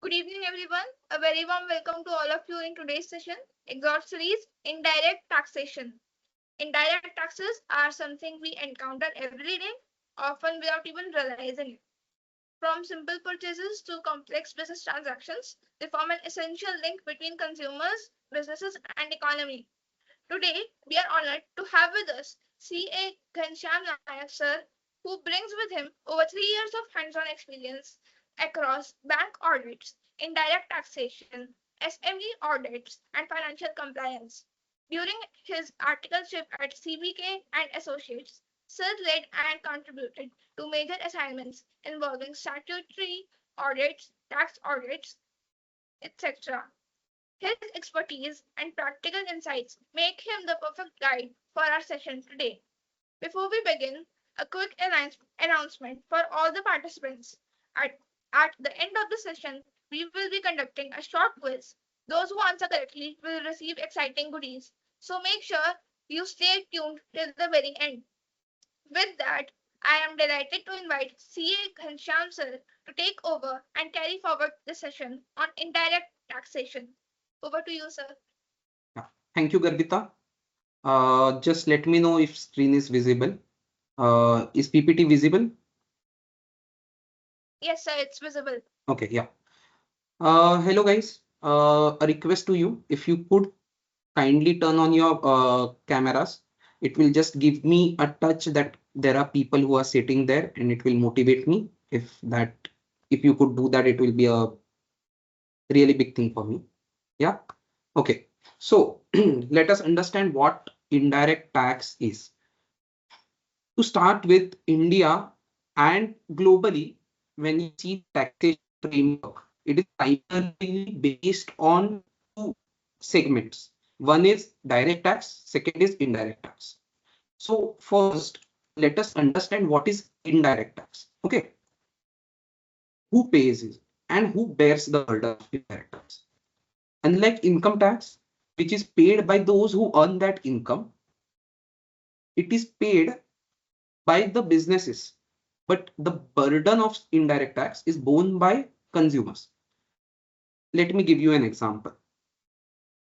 Good evening, everyone. A very warm welcome to all of you in today's session, Exhort series, Indirect Taxation. Indirect taxes are something we encounter every day, often without even realizing it. From simple purchases to complex business transactions, they form an essential link between consumers, businesses, and economy. Today, we are honored to have with us CA Ghanshyam Nayak sir, who brings with him over 3 years of hands-on experience across bank audits, indirect taxation, SME audits, and financial compliance. During his articleship at CBK and Associates, Sir led and contributed to major assignments involving statutory audits, tax audits, etc. His expertise and practical insights make him the perfect guide for our session today. Before we begin, a quick announcement for all the participants. At, at the end of the session, we will be conducting a short quiz. Those who answer correctly will receive exciting goodies. So make sure you stay tuned till the very end. With that, I am delighted to invite CA Ghanshyam sir to take over and carry forward the session on indirect taxation. Over to you, sir. Yeah. Thank you, Garbita. Just let me know if screen is visible. Is PPT visible? Yes, sir, it's visible. Okay, yeah. Hello, guys. A request to you, if you could kindly turn on your cameras, it will just give me a touch that there are people who are sitting there, and it will motivate me. If you could do that, it will be a really big thing for me. Yeah. Okay. So let us understand what indirect tax is. To start with, India and globally, when you see taxation framework, it is primarily based on two segments. One is direct tax, second is indirect tax. So first, let us understand what is indirect tax. Okay, who pays it and who bears the burden of indirect tax? Unlike income tax, which is paid by those who earn that income, it is paid by the businesses, but the burden of indirect tax is borne by consumers. Let me give you an example.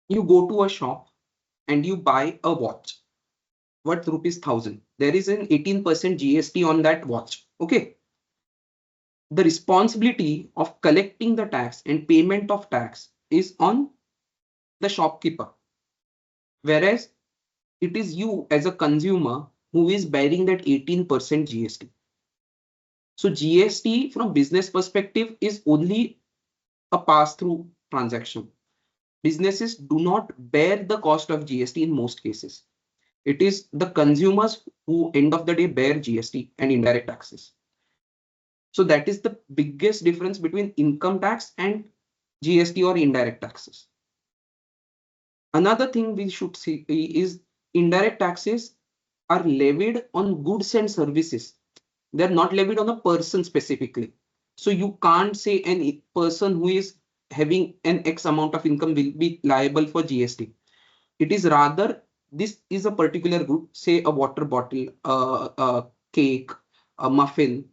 You go to a shop and you buy a watch worth rupees 1000. There is an 18% GST on that watch. Okay. The responsibility of collecting the tax and payment of tax is on the shopkeeper, whereas it is you as a consumer who is bearing that 18% GST. So GST from business perspective is only a pass-through transaction. Businesses do not bear the cost of GST in most cases. It is the consumers who end of the day bear GST and indirect taxes. So that is the biggest difference between income tax and GST or indirect taxes. Another thing we should see is indirect taxes are levied on goods and services. They're not levied on a person specifically. So you can't say any person who is having an X amount of income will be liable for GST. It is rather, this is a particular good, say a water bottle, a cake, a muffin,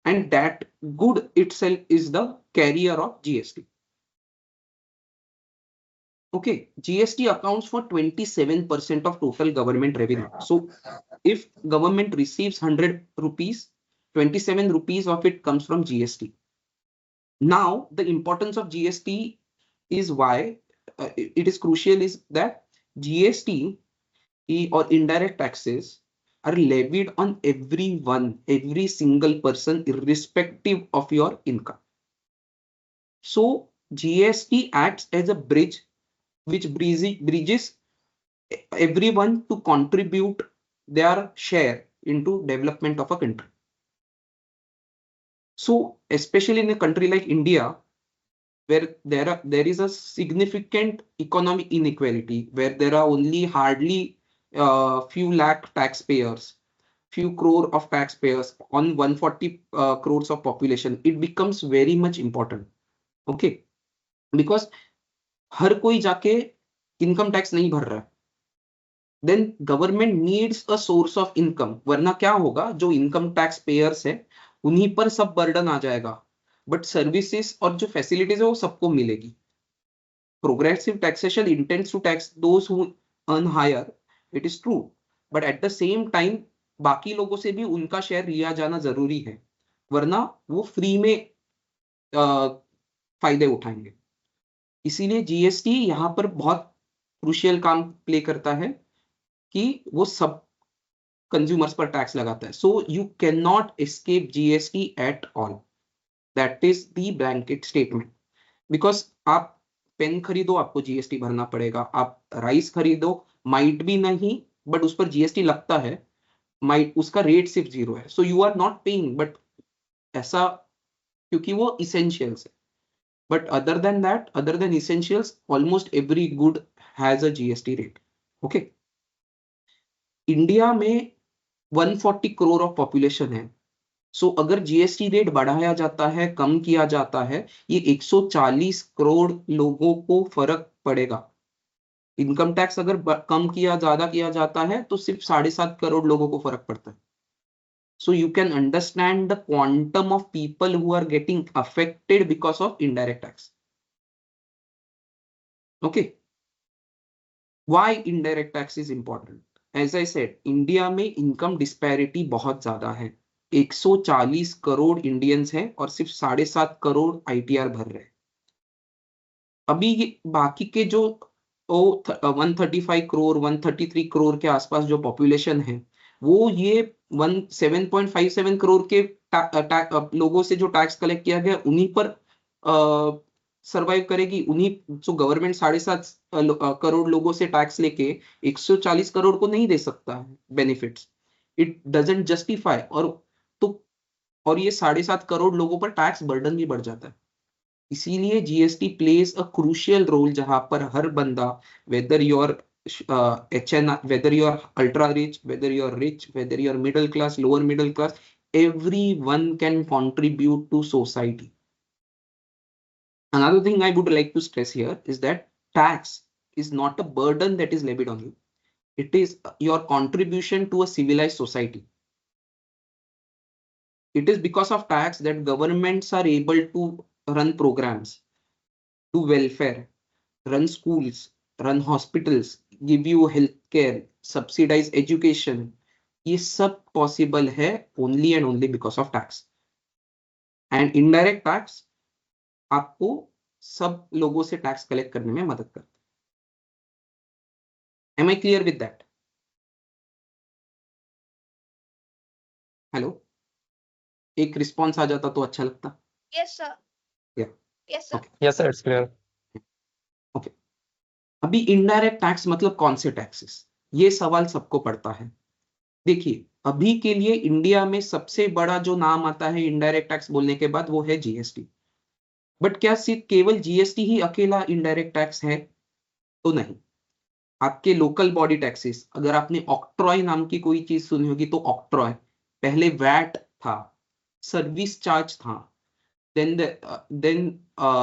and that good itself is the carrier of GST. Okay, GST accounts for 27% of total government revenue. So if government receives 100 rupees, 27 rupees of it comes from GST. Now, the importance of GST is why it is crucial is that GST or indirect taxes are levied on everyone, every single person, irrespective of your income. So GST acts as a bridge which bridges everyone to contribute their share into development of a country. So especially in a country like India, where there is a significant economic inequality, where there are only hardly few lakh taxpayers, few crore of taxpayers on 140 crores of population, it becomes very much important. Okay, because हर कोई जाके income tax नहीं भर रहा है, then government needs a source of income. वरना क्या होगा, जो इनकम टैक्स पेयर्स है उन्हीं पर सब बर्डन आ जाएगा. बट सर्विसेज और जो फैसिलिटीज है वो सबको मिलेगी. Progressive taxation intends to tax those who earn higher, it is true, but at the same time बाकी लोगों से भी उनका शेयर लिया जाना जरूरी है, वरना वो फ्री में फायदे उठाएंगे. इसीलिए जीएसटी यहाँ पर बहुत क्रूशियल काम प्ले करता है कि वो सब कंज्यूमर्स पर टैक्स लगाता है. So you can not escape GST at all. That is the blanket statement. Because आप पेन खरीदो आपको जीएसटी भरना पड़ेगा, आप राइस खरीदो माइट भी नहीं बट उस पर जीएसटी लगता है, माइट उसका रेट सिर्फ 0 है, so you are not paying, but ऐसा क्योंकि वो इसेंशियल्स है. But other than that, other than essentials, almost every good has a GST rate. Okay. India में 140 करोड़ ऑफ पॉपुलेशन है. सो अगर जीएसटी रेट बढ़ाया जाता है, कम किया जाता है, ये 140 करोड़ लोगों को फर्क पड़ेगा. इनकम टैक्स अगर कम किया ज्यादा किया जाता है तो सिर्फ 7.5 करोड़ लोगों को फर्क पड़ता है. So you can understand the quantum of people who are getting affected because of indirect tax. Okay. Why indirect tax is important? As I said, India में इनकम डिस्पैरिटी बहुत ज्यादा है. 140 करोड़ इंडियंस हैं और सिर्फ 7.5 करोड़ आईटीआर भर रहे हैं. अभी बाकी के जो 135 करोड़ 133 करोड़ के आसपास जो पॉपुलेशन है, वो ये 7.57 करोड़ के लोगों से जो टैक्स कलेक्ट किया गया उन्हीं पर सरवाइव करेगी. उन्हीं जो गवर्नमेंट 7.5 करोड़ लोगों से टैक्स लेके 140 करोड़ को नहीं दे सकता है बेनिफिट्स. It doesn't justify. और ये 7.5 करोड़ लोगों पर टैक्स बर्डन भी बढ़ जाता है. इसीलिए GST plays a crucial role, जहां पर हर बंदा, whether you're HN, whether you're ultra rich, whether you're rich, whether you're middle class, lower middle class, everyone can contribute to society. Another thing I would like to stress here is that tax is not a burden that is levied on you. It is your contribution to a civilized society. It is because of tax that governments are able to run programs, do welfare, run schools, run hospitals, give you healthcare, subsidize education. ये सब possible है only and only because of tax. And indirect tax आपको सब लोगों से tax collect करने में मदद करता है. Am I clear with that? Hello. एक रिस्पॉन्स आ जाता तो अच्छा लगता. Yes, sir. Yeah. Yes, sir. Okay. Yes, sir, it's clear. Okay. अभी इनडायरेक्ट टैक्स मतलब कौन से टैक्सेस, ये सवाल सबको पड़ता है. देखिए, अभी के लिए इंडिया में सबसे बड़ा जो नाम आता है इनडायरेक्ट टैक्स बोलने के बाद वो है जीएसटी. बट क्या सिर्फ केवल जीएसटी ही अकेला इनडायरेक्ट टैक्स है? तो नहीं. आपके लोकल बॉडी टैक्सेस, अगर आपने ऑक्ट्रॉय नाम की कोई चीज सुनी होगी तो ऑक्ट्रॉय, पहले वैट था, सर्विस चार्ज था, देन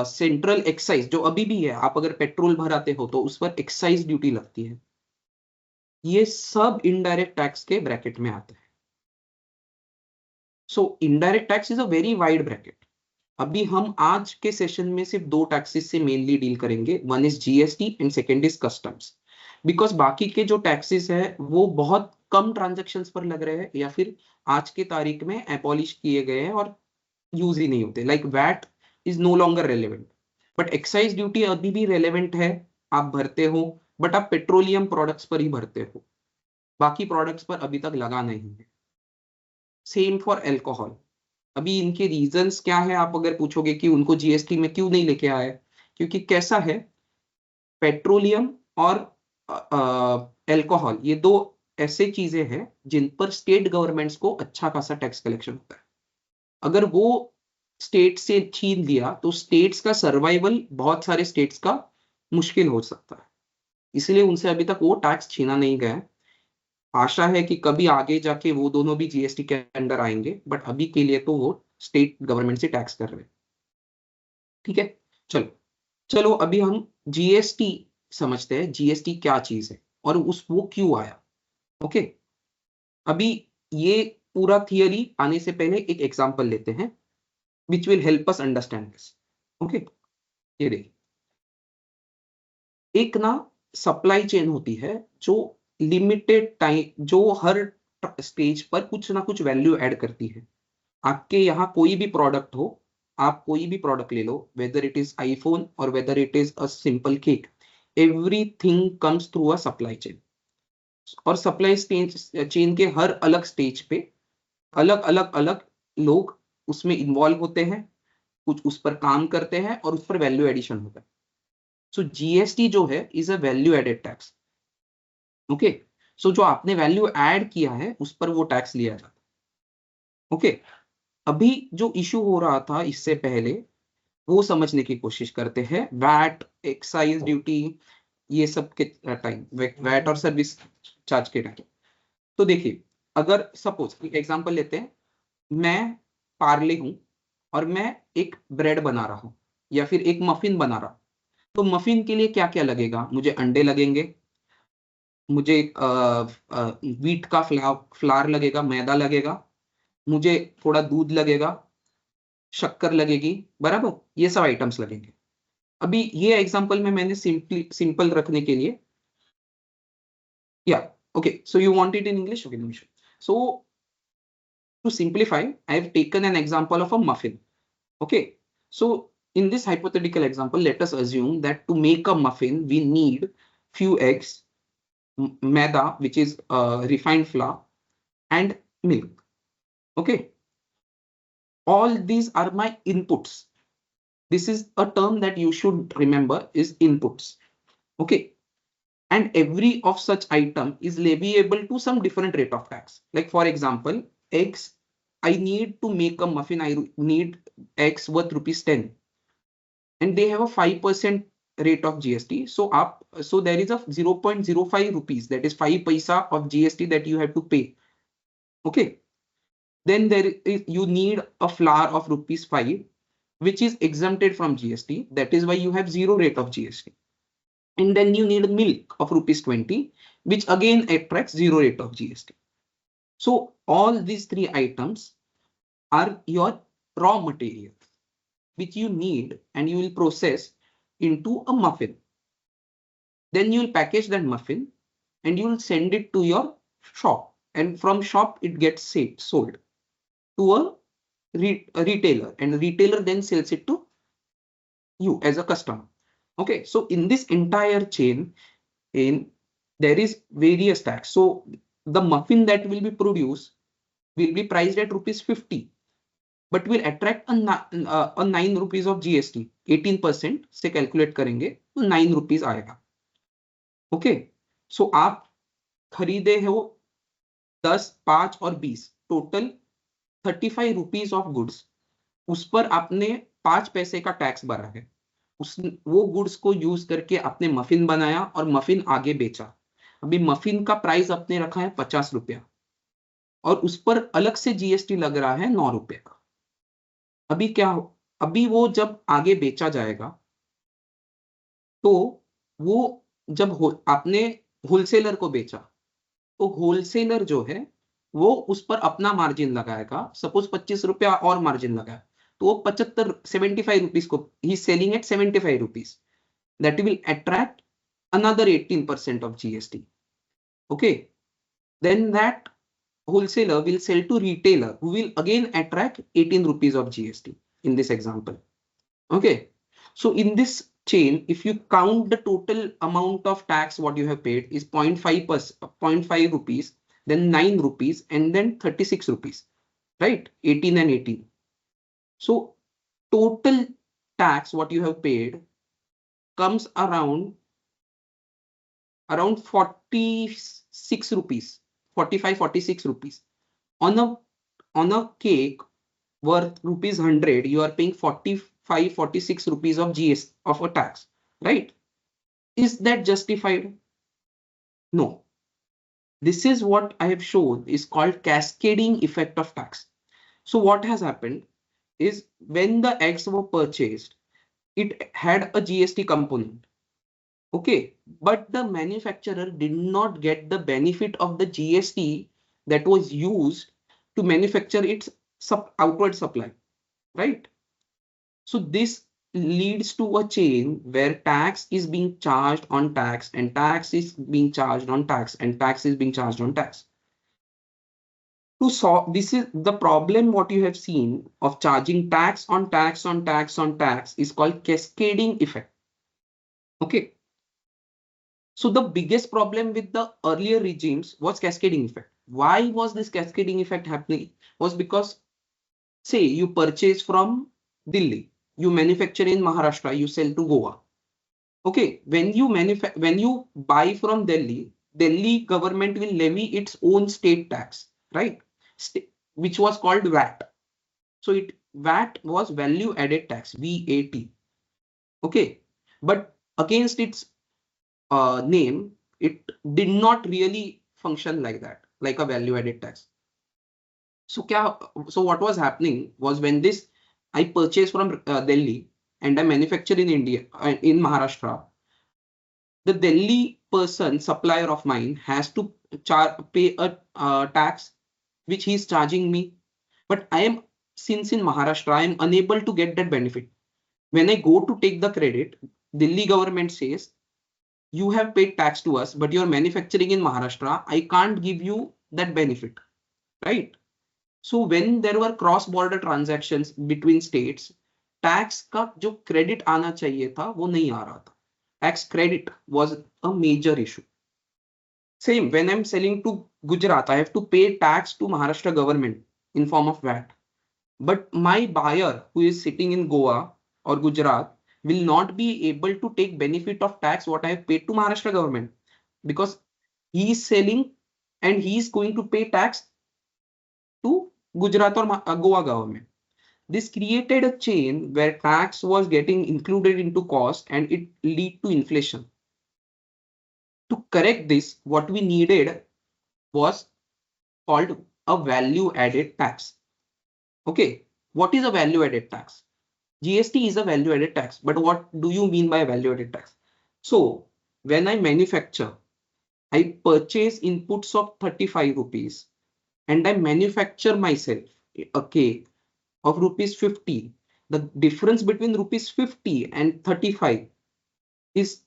सेंट्रल एक्साइज जो अभी भी है. आप अगर पेट्रोल भराते हो तो उस पर एक्साइज ड्यूटी लगती है. ये सब इनडायरेक्ट टैक्स के ब्रैकेट में आते हैं. सो indirect tax is a very wide bracket. अभी हम आज के सेशन में सिर्फ 2 टैक्सेस से मेनली डील करेंगे. One is GST and second is customs. Because बाकी के जो टैक्सेस है वो बहुत कम ट्रांजेक्शन्स पर लग रहे हैं या फिर आज के तारीख में एबॉलिश किए गए हैं और यूज ही नहीं होते. Like VAT is no longer relevant, but excise duty अभी भी रेलेवेंट है. आप भरते हो बट आप पेट्रोलियम प्रोडक्ट्स पर ही भरते हो, बाकी प्रोडक्ट्स पर अभी तक लगा नहीं है. Same for alcohol. अभी इनके रीजंस क्या है आप अगर पूछोगे कि उनको जीएसटी में क्यों नहीं लेके आए, क्योंकि कैसा है, पेट्रोलियम और एल्कोहल ये 2 ऐसे चीजें हैं जिन पर स्टेट गवर्नमेंट्स को अच्छा खासा टैक्स कलेक्शन होता है. अगर वो स्टेट से छीन लिया तो स्टेट्स का सर्वाइवल, बहुत सारे स्टेट्स का मुश्किल हो सकता है. इसलिए उनसे अभी तक वो टैक्स छीना नहीं गया. आशा है कि कभी आगे जाके वो दोनों भी जीएसटी के अंडर आएंगे, बट अभी के लिए तो वो स्टेट गवर्नमेंट से टैक्स कर रहे हैं. ठीक है. चलो चलो अभी हम जीएसटी समझते हैं. जीएसटी क्या चीज है और वो क्यों आया. ओके. अभी ये पूरा थियरी आने से पहले एक एग्जांपल लेते हैं. which will help us understand this. Okay, ये देखिए, एक ना सप्लाई चेन होती है जो लिमिटेड टाइम, जो हर स्टेज पर कुछ ना कुछ वैल्यू ऐड करती है. आपके यहाँ कोई भी प्रोडक्ट हो, आप कोई भी प्रोडक्ट ले लो, वेदर इट इज आईफोन और whether it is a simple cake, everything comes through a supply chain. और सप्लाई चेन के हर अलग स्टेज पे अलग अलग अलग लोग उसमें इन्वॉल्व होते हैं, कुछ उस पर काम करते हैं और उस पर वैल्यू एडिशन होता है. सो जीएसटी जो है is a value added tax. Okay, so जो आपने वैल्यू ऐड किया है उस पर वो टैक्स लिया जाता है. ओके, अभी जो इशू हो रहा था इससे पहले वो समझने की कोशिश करते हैं. वैट, एक्साइज ड्यूटी, ये सब के टाइम, वैट और सर्विस चार्ज के टाइम. तो देखिए, अगर सपोज एक एग्जांपल लेते हैं, मैं पार्ले हूं और मैं एक ब्रेड बना रहा हूं या फिर एक मफिन बना रहा हूं. तो मफिन के लिए क्या क्या लगेगा? मुझे अंडे लगेंगे, मुझे व्हीट का फ्लावर लगेगा, मैदा लगेगा, मुझे थोड़ा दूध लगेगा, शक्कर लगेगी, बराबर, ये सब आइटम्स लगेंगे. अभी ये एग्जांपल में मैंने सिंपल रखने के लिए, या okay, so you want it in English? Okay, Nimish. So to simplify, I have taken an example of a muffin. Okay, so in this hypothetical example, let us assume that to make a muffin we need few eggs, maida, which is refined flour, and milk. Okay, all these are my inputs. This is a term that you should remember, is inputs. Okay, and every of such item is leviable to some different rate of tax. Like for example, eggs, I need to make a muffin, I need eggs worth rupees 10, and they have a 5% rate of GST. So there is a 0.05 rupees, that is 5 paisa of GST that you have to pay. Okay, then you need a flour of rupees 5, which is exempted from GST. That is why you have zero rate of GST. And then you need milk of rupees 20, which again attracts zero rate of GST. So all these three items are your raw materials, which you need and you will process into a muffin. Then you will package that muffin and you will send it to your shop, and from shop it gets sold to a retailer, and the retailer then sells it to you as a customer. Okay, so in this entire chain, there is various tax. So the muffin that will be produced will be priced at rupees 50, but will attract a 9 rupees of GST. 18% से calculate करेंगे तो 9 rupees आएगा. Okay, so आप खरीदे हो 10, 5 और 20, total 35 rupees of goods. उस पर आपने 5 पैसे का टैक्स भरा है. वो गुड्स को यूज करके आपने मफिन बनाया और मफिन आगे बेचा. अभी मफिन का प्राइस आपने रखा है 50 रुपया और उस पर अलग से जीएसटी लग रहा है 9 रुपए का. अभी क्या हो, अभी वो जब आगे बेचा जाएगा तो वो जब आपने होलसेलर को बेचा तो होलसेलर जो है वो उस पर अपना मार्जिन लगाएगा. सपोज 25 रुपया और मार्जिन लगाया तो वो 75 रुपीज को ही selling at 75 rupees. That will attract another 18% of GST. Okay, then that wholesaler will sell to retailer who will again attract 18 rupees of GST in this example. Okay, so in this chain, if you count the total amount of tax what you have paid is 0.5 rupees, then 9 rupees, and then 36 rupees, right? 18 and 18. So total tax what you have paid comes around 46 rupees, 45, 46 rupees. On a cake worth rupees 100, you are paying 45, 46 rupees of GST of a tax, right? Is that justified? No. This is what I have shown is called cascading effect of tax. So what has happened is when the eggs were purchased, it had a GST component. Okay, but the manufacturer did not get the benefit of the GST that was used to manufacture its outward supply, right? So this leads to a chain where tax is being charged on tax, and tax is being charged on tax, and tax is being charged on tax. To solve this, is the problem what you have seen of charging tax on tax on tax on tax is called cascading effect. Okay. So the biggest problem with the earlier regimes was cascading effect. Why was this cascading effect happening? Was because, say, you purchase from Delhi, you manufacture in Maharashtra, you sell to Goa. Okay, when you buy from Delhi, Delhi government will levy its own state tax, right? Which was called VAT. So VAT was value added tax, VAT. Okay, but against its name, it did not really function like that, like a value added tax. So what was happening was, when this I purchased from Delhi and I manufacture in India, in Maharashtra, the Delhi person, supplier of mine, has to pay a tax which he is charging me. But since in Maharashtra, I am unable to get that benefit. When I go to take the credit, Delhi government says, you have paid tax to us, but you're manufacturing in Maharashtra. I can't give you that benefit, right? So when there were cross-border transactions between states, tax का जो credit आना चाहिए था वो नहीं आ रहा था. Tax credit was a major issue. Same when I'm selling to Gujarat, I have to pay tax to Maharashtra government in form of VAT. But my buyer who is sitting in Goa or Gujarat will not be able to take benefit of tax what I have paid to Maharashtra government, because he is selling and he is going to pay tax to Gujarat or Goa government. This created a chain where tax was getting included into cost and it lead to inflation. To correct this, what we needed was called a value added tax. Okay, what is a value added tax? GST is a value added tax, but what do you mean by value added tax? So when I manufacture, I purchase inputs of 35 rupees and I manufacture myself a cake of rupees 50. The difference between rupees 50 and 35 is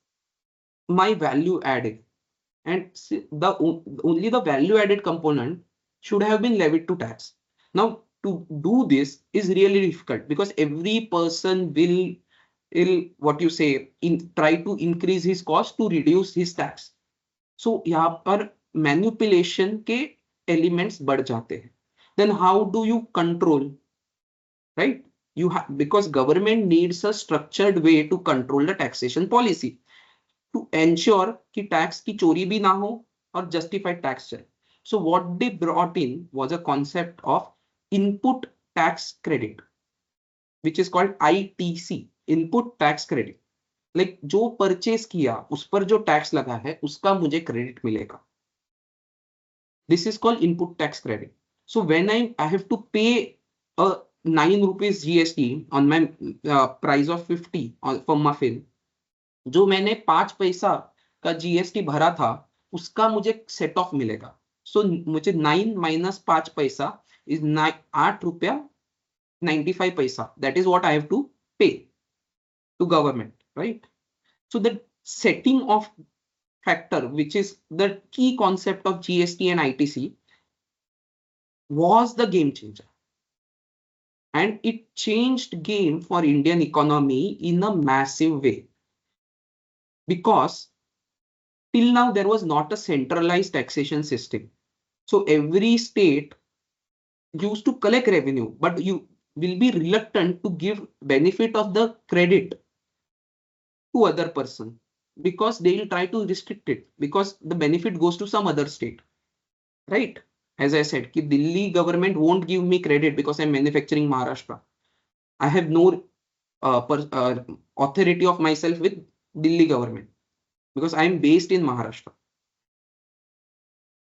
my value added, and only the value added component should have been levied to tax. Now to do this is really difficult, because every person will what you say try to increase his cost to reduce his tax. So यहाँ पर manipulation के elements बढ़ जाते हैं. Then how do you control, right? You have, because government needs a structured way to control the taxation policy to ensure कि tax की चोरी भी ना हो और justified tax चले. So what they brought in was a concept of input tax credit, which is called ITC, input tax credit. Like जो purchase किया उस पर जो tax लगा है उसका मुझे credit मिलेगा. This is called input tax credit. So when I have to pay a 9 rupees GST on my price of 50 for muffin, जो मैंने 5 पैसा का जीएसटी भरा था उसका मुझे सेट ऑफ मिलेगा. सो मुझे 9 माइनस 5 पैसा इज 8 रुपया 95 पैसा. That is what I have to pay to government, right? So the setting of factor, which is the key concept of GST and ITC, was the game changer, and it changed game for Indian economy in a massive way, because till now there was not a centralized taxation system. So every state used to collect revenue, but you will be reluctant to give benefit of the credit to other person, because they will try to restrict it, because the benefit goes to some other state, right? As I said, ki Delhi government won't give me credit because I'm manufacturing Maharashtra. I have no authority of myself with Delhi government because I'm based in Maharashtra.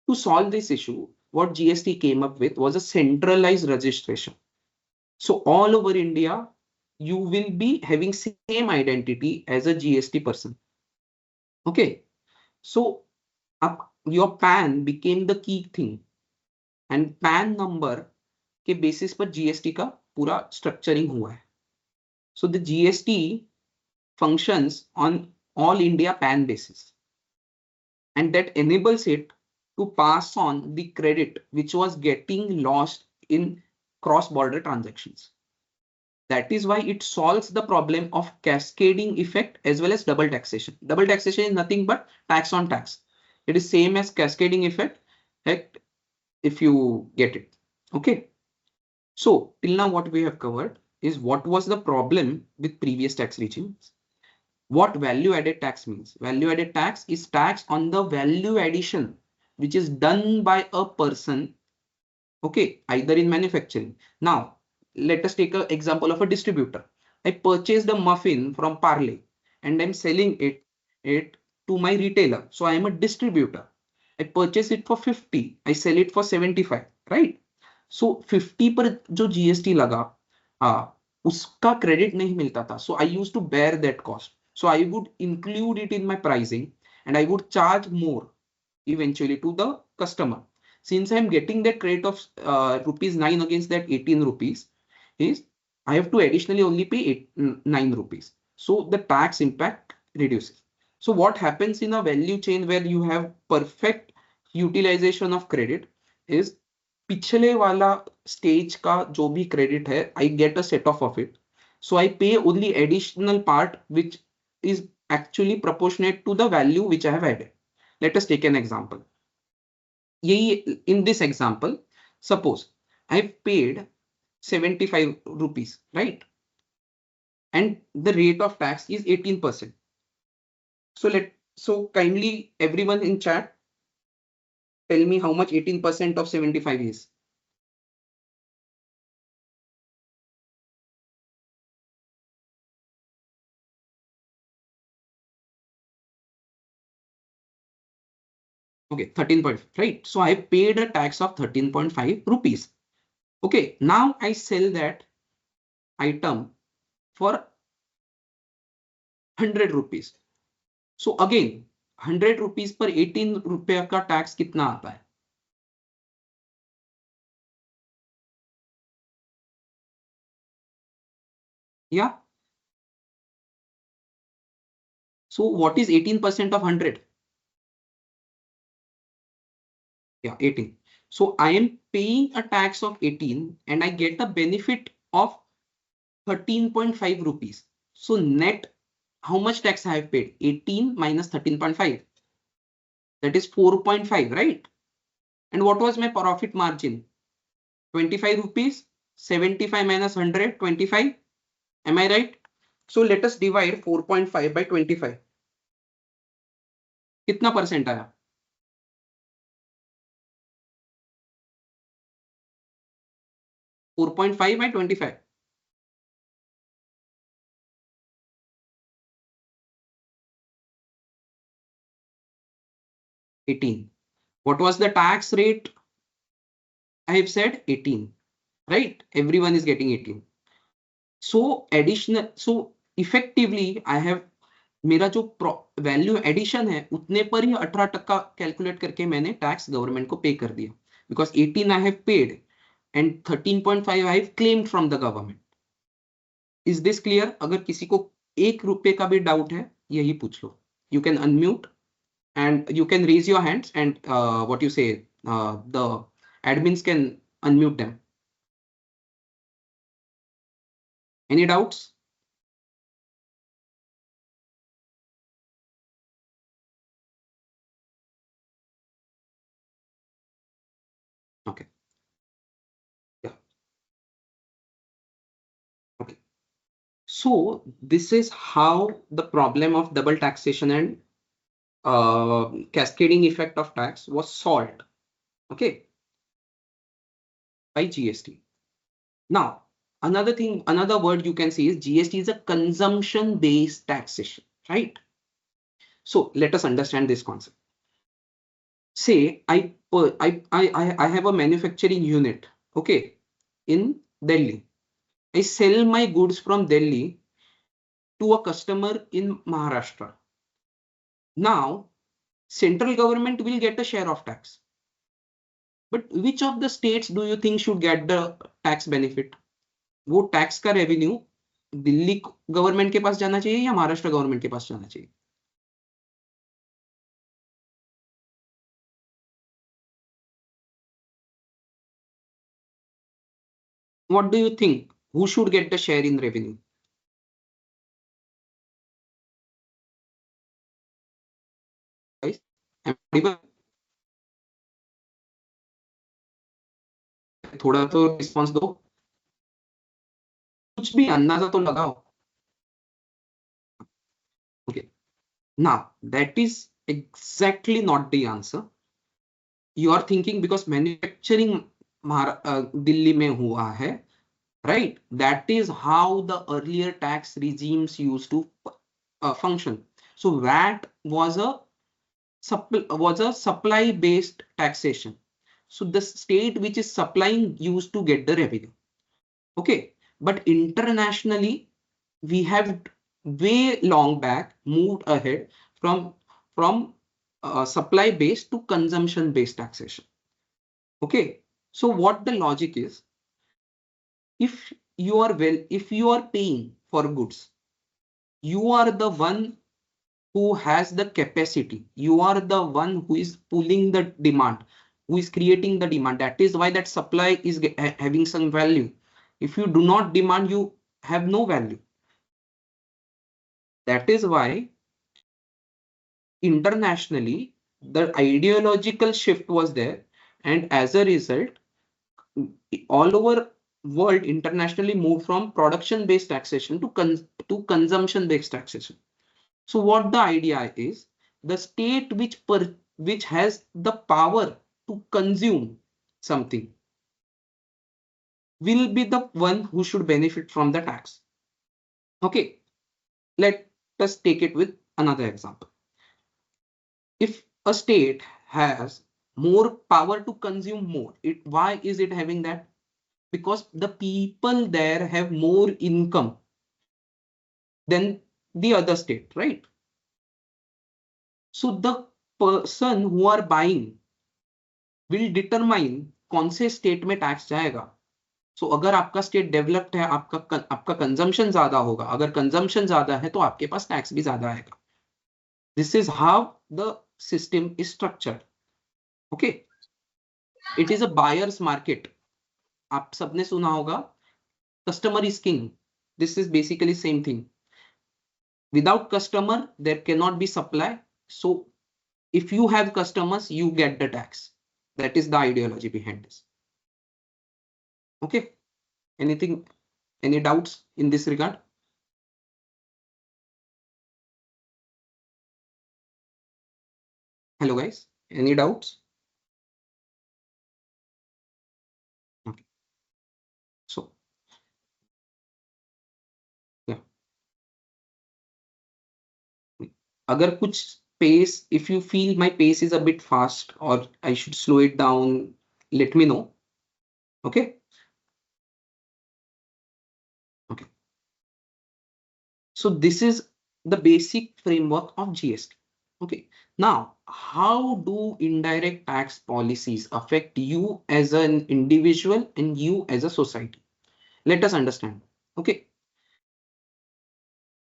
To solve this issue, what GST came up with was a centralized registration. So all over India, you will be having same identity as a GST person. Okay. So your PAN became the key thing, and PAN number के basis पर GST का पूरा structuring हुआ है. So the GST functions on all India PAN basis, and that enables it to pass on the credit which was getting lost in cross-border transactions. That is why it solves the problem of cascading effect as well as double taxation. Double taxation is nothing but tax on tax. It is same as cascading effect, if you get it. Okay. So till now what we have covered is what was the problem with previous tax regimes. What value added tax means. Value added tax is tax on the value addition which is done by a person, okay, either in manufacturing. Now let us take an example of a distributor. I purchased a muffin from Parle and I'm selling it to my retailer. So I am a distributor. I purchase it for 50, I sell it for 75, right? So 50 पर जो GST लगा, उसका credit नहीं मिलता था. So I used to bear that cost. So I would include it in my pricing and I would charge more eventually to the customer. Since I'm getting that credit of rupees 9 against that 18 rupees, is I have to additionally only pay 9 rupees. So the tax impact reduces. So what happens in a value chain where you have perfect utilization of credit is पिछले वाला stage का जो भी credit है, I get a set off of it. So I pay only additional part which is actually proportionate to the value which I have added. Let us take an example. In this example, suppose I've paid 75 rupees, right? And the rate of tax is 18%. So kindly everyone in chat tell me how much 18% of 75 is. Okay, 13.5, right? So I paid a tax of 13.5 rupees. Okay, now I sell that item for 100 rupees. So again, 100 rupees per 18 रुपया का tax कितना आता है? Yeah. So what is 18% of 100? Yeah, 18. So I am paying a tax of 18 and I get a benefit of 13.5 rupees. So net, how much tax I have paid? 18 minus 13.5. That is 4.5, right? And what was my profit margin? 25 rupees. 75 minus 100, 25. Am I right? So let us divide 4.5 by 25. कितना percent आया? 4.5 by 25. 18. What was the tax rate? I have said 18, right? Everyone is getting 18. So effectively I have, मेरा जो value addition है उतने पर ही 18% calculate करके मैंने tax government को पे कर दिया, because 18 I have paid and 13.5 I have claimed from the government. Is this clear? अगर किसी को 1 रुपए का भी डाउट है यही पूछ लो. You can unmute and you can raise your hands and what you say, the admins can unmute them. Any doubts? Okay. Yeah. Okay. So this is how the problem of double taxation and cascading effect of tax was solved, okay, by GST. Now another thing, another word you can see is GST is a consumption based taxation, right? So let us understand this concept. Say I have a manufacturing unit, okay, in Delhi. I sell my goods from Delhi to a customer in Maharashtra. Now central government will get a share of tax. But which of the states do you think should get the tax benefit? वो tax का revenue Delhi government के पास जाना चाहिए या Maharashtra government के पास जाना चाहिए? What do you think? Who should get the share in revenue? Guys, am I audible? थोड़ा तो रिस्पॉन्स दो, कुछ भी अंदाजा तो लगाओ. Okay. Now, that is exactly not the answer. You are thinking because manufacturing Delhi में हुआ है, right? That is how the earlier tax regimes used to function. So VAT was a supply based taxation. So the state which is supplying used to get the revenue. Okay, but internationally we have way long back moved ahead from supply based to consumption based taxation. Okay, so what the logic is, if you are paying for goods, you are the one who has the capacity, you are the one who is pulling the demand, who is creating the demand. That is why that supply is having some value. If you do not demand, you have no value. That is why internationally the ideological shift was there, and as a result all over world internationally moved from production based taxation to consumption based taxation. So what the idea is, the state which has the power to consume something will be the one who should benefit from the tax. Okay, let us take it with another example. If a state has more power to consume more, why is it having that? Because the people there have more income than the other state, right? So the person who are buying will determine कौन से state में tax जाएगा. सो अगर आपका state developed है, आपका consumption ज्यादा होगा. अगर कंजम्पशन ज्यादा है तो आपके पास टैक्स भी ज्यादा आएगा. This is how the system is structured. Okay, it is a buyers market. आप सबने सुना होगा customer is king. This is basically same thing. Without customer, there cannot be supply. So if you have customers, you get the tax. That is the ideology behind this. Okay. Any doubts in this regard? Hello guys, any doubts? Okay. So yeah. अगर कुछ pace, if you feel my pace is a bit fast or I should slow it down, let me know. Okay. Okay. So this is the basic framework of GST. Okay. Now, how do indirect tax policies affect you as an individual and you as a society? Let us understand. Okay.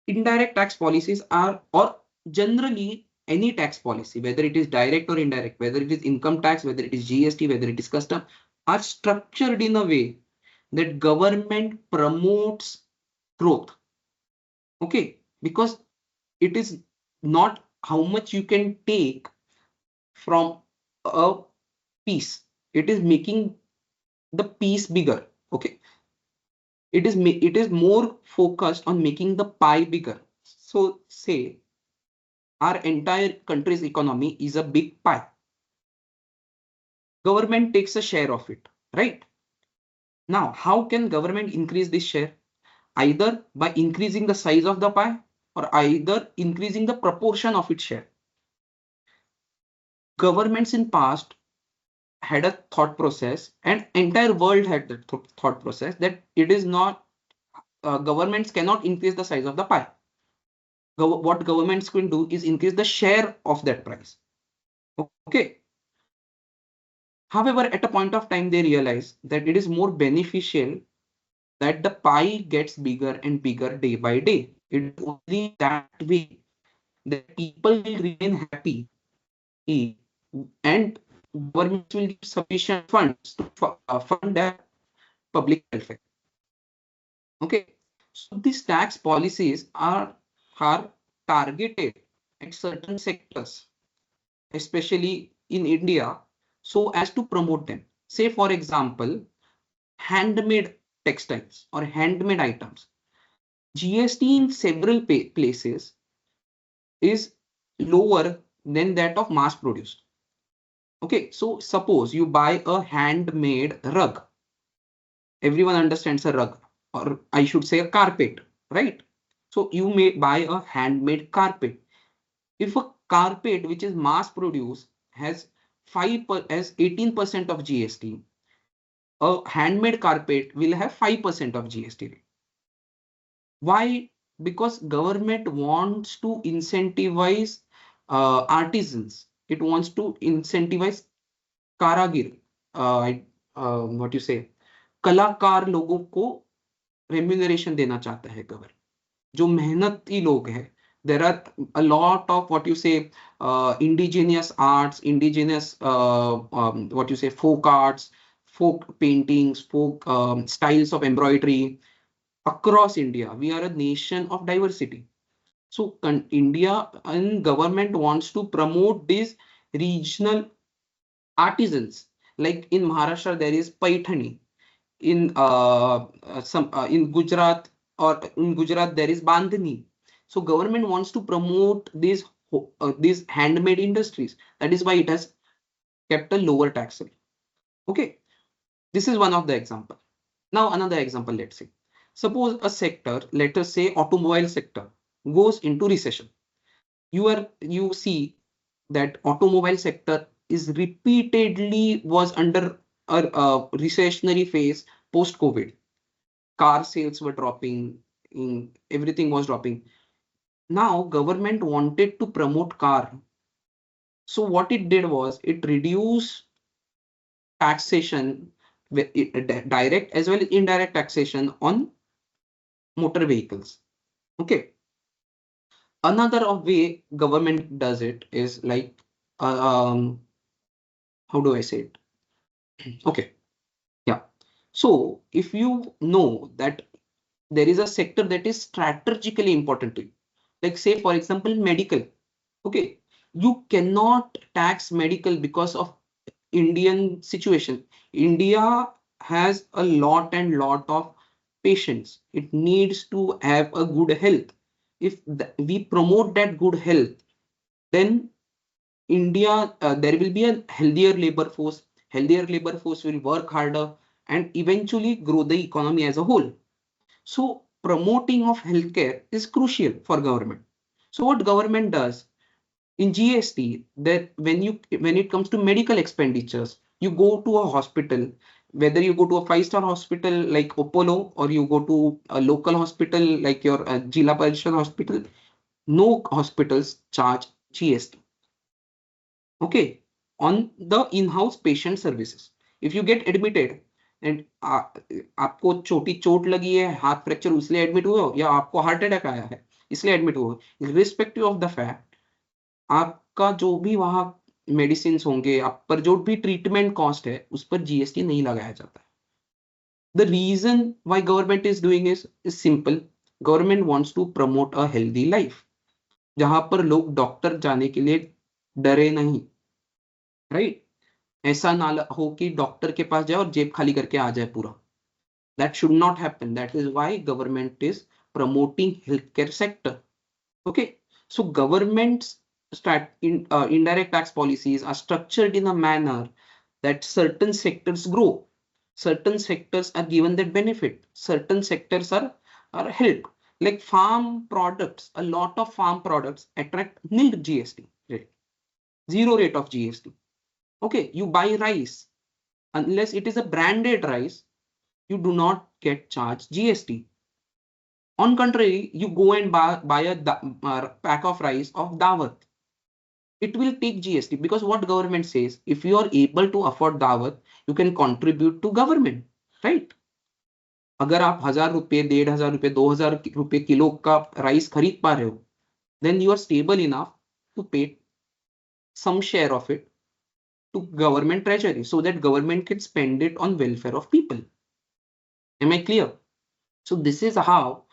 Indirect tax policies are, or generally any tax policy, whether it is direct or indirect, whether it is income tax, whether it is GST, whether it is custom, are structured in a way that government promotes growth. Okay. Because it is not how much you can take from a piece, it is making the piece bigger. Okay, it is more focused on making the pie bigger. So say our entire country's economy is a big pie, government takes a share of it, right? Now how can government increase this share? Either by increasing the size of the pie or either increasing the proportion of its share. Governments in past had a thought process, and entire world had the thought process, that it is not, governments cannot increase the size of the pie. What governments can do is increase the share of that price. Okay. However, at a point of time, they realize that it is more beneficial that the pie gets bigger and bigger day by day. It is only that way that people will remain happy and governments will give sufficient funds to fund their public welfare. Okay, so these tax policies are targeted at certain sectors, especially in India, so as to promote them. Say, for example, handmade textiles or handmade items. GST in several places is lower than that of mass produced. Okay, so suppose you buy a handmade rug. Everyone understands a rug, or I should say a carpet, right? So you may buy a handmade carpet. If a carpet which is mass produced has 18% of GST, a handmade carpet will have 5% of GST. Why? Because government wants to incentivize artisans. It wants to incentivize कारागिर, what you say, कलाकार लोगों को remuneration देना चाहता है government, जो मेहनती लोग हैं. There are a lot of what you say indigenous arts, indigenous what you say folk arts, folk paintings, folk styles of embroidery across India. We are a nation of diversity. So India and government wants to promote these regional artisans. Like in Maharashtra, there is Paithani. In Gujarat there is Bandhani. So government wants to promote these handmade industries. That is why it has kept a lower tax rate. Okay, this is one of the example. Now another example, let's say. Suppose a sector, let us say automobile sector, goes into recession. You see that automobile sector is repeatedly was under a recessionary phase post COVID. Car sales were dropping, everything was dropping. Now government wanted to promote car. So what it did was it reduced taxation, direct as well as indirect taxation on motor vehicles. Okay. Another way government does it is like, how do I say it? Okay. Yeah. So if you know that there is a sector that is strategically important to you, like say, for example, medical. Okay. You cannot tax medical because of Indian situation. India has a lot of patients. It needs to have a good health. If we promote that good health, then India, there will be a healthier labor force. Healthier labor force will work harder and eventually grow the economy as a whole. So promoting of healthcare is crucial for government. So what government does in GST, that when it comes to medical expenditures, you go to a hospital, whether you go to a 5-star hospital like Apollo or you go to a local hospital like your Jila Parishad hospital, no hospitals charge GST. Okay, on the in-house patient services. If you get admitted and आपको छोटी चोट लगी है, हाथ fracture इसलिए admit हुए हो, या आपको हार्ट अटैक आया है इसलिए एडमिट हुए, irrespective ऑफ द फैक्ट, आपका जो भी वहां मेडिसिन होंगे, आप पर जो भी ट्रीटमेंट कॉस्ट है, उस पर जीएसटी नहीं लगाया जाता है. The reason why government is doing is simple. Government wants to promote a healthy life, जहां पर लोग डॉक्टर जाने के लिए डरे नहीं, राइट? ऐसा ना हो कि डॉक्टर के पास जाए और जेब खाली करके आ जाए पूरा. That should not happen. That is why government is promoting healthcare sector. Okay, so government's indirect tax policies are structured in a manner that certain sectors grow, certain sectors are given that benefit, certain sectors are helped. Like farm products, a lot of farm products attract nil GST rate, zero rate of GST. Okay, you buy rice, unless it is a branded rice, you do not get charged GST. On contrary, you go and buy a pack of rice of Dawat, it will take GST, because what government says, if you are able to afford Dawat, you can contribute to government, right? अगर आप 1,000 रुपए, 1,500 रुपए, 2,000 रुपए kilo का rice खरीद पा रहे हो, then you are stable enough to pay some share of it to government treasury so that government can spend it on welfare of people. Am I clear? So this is how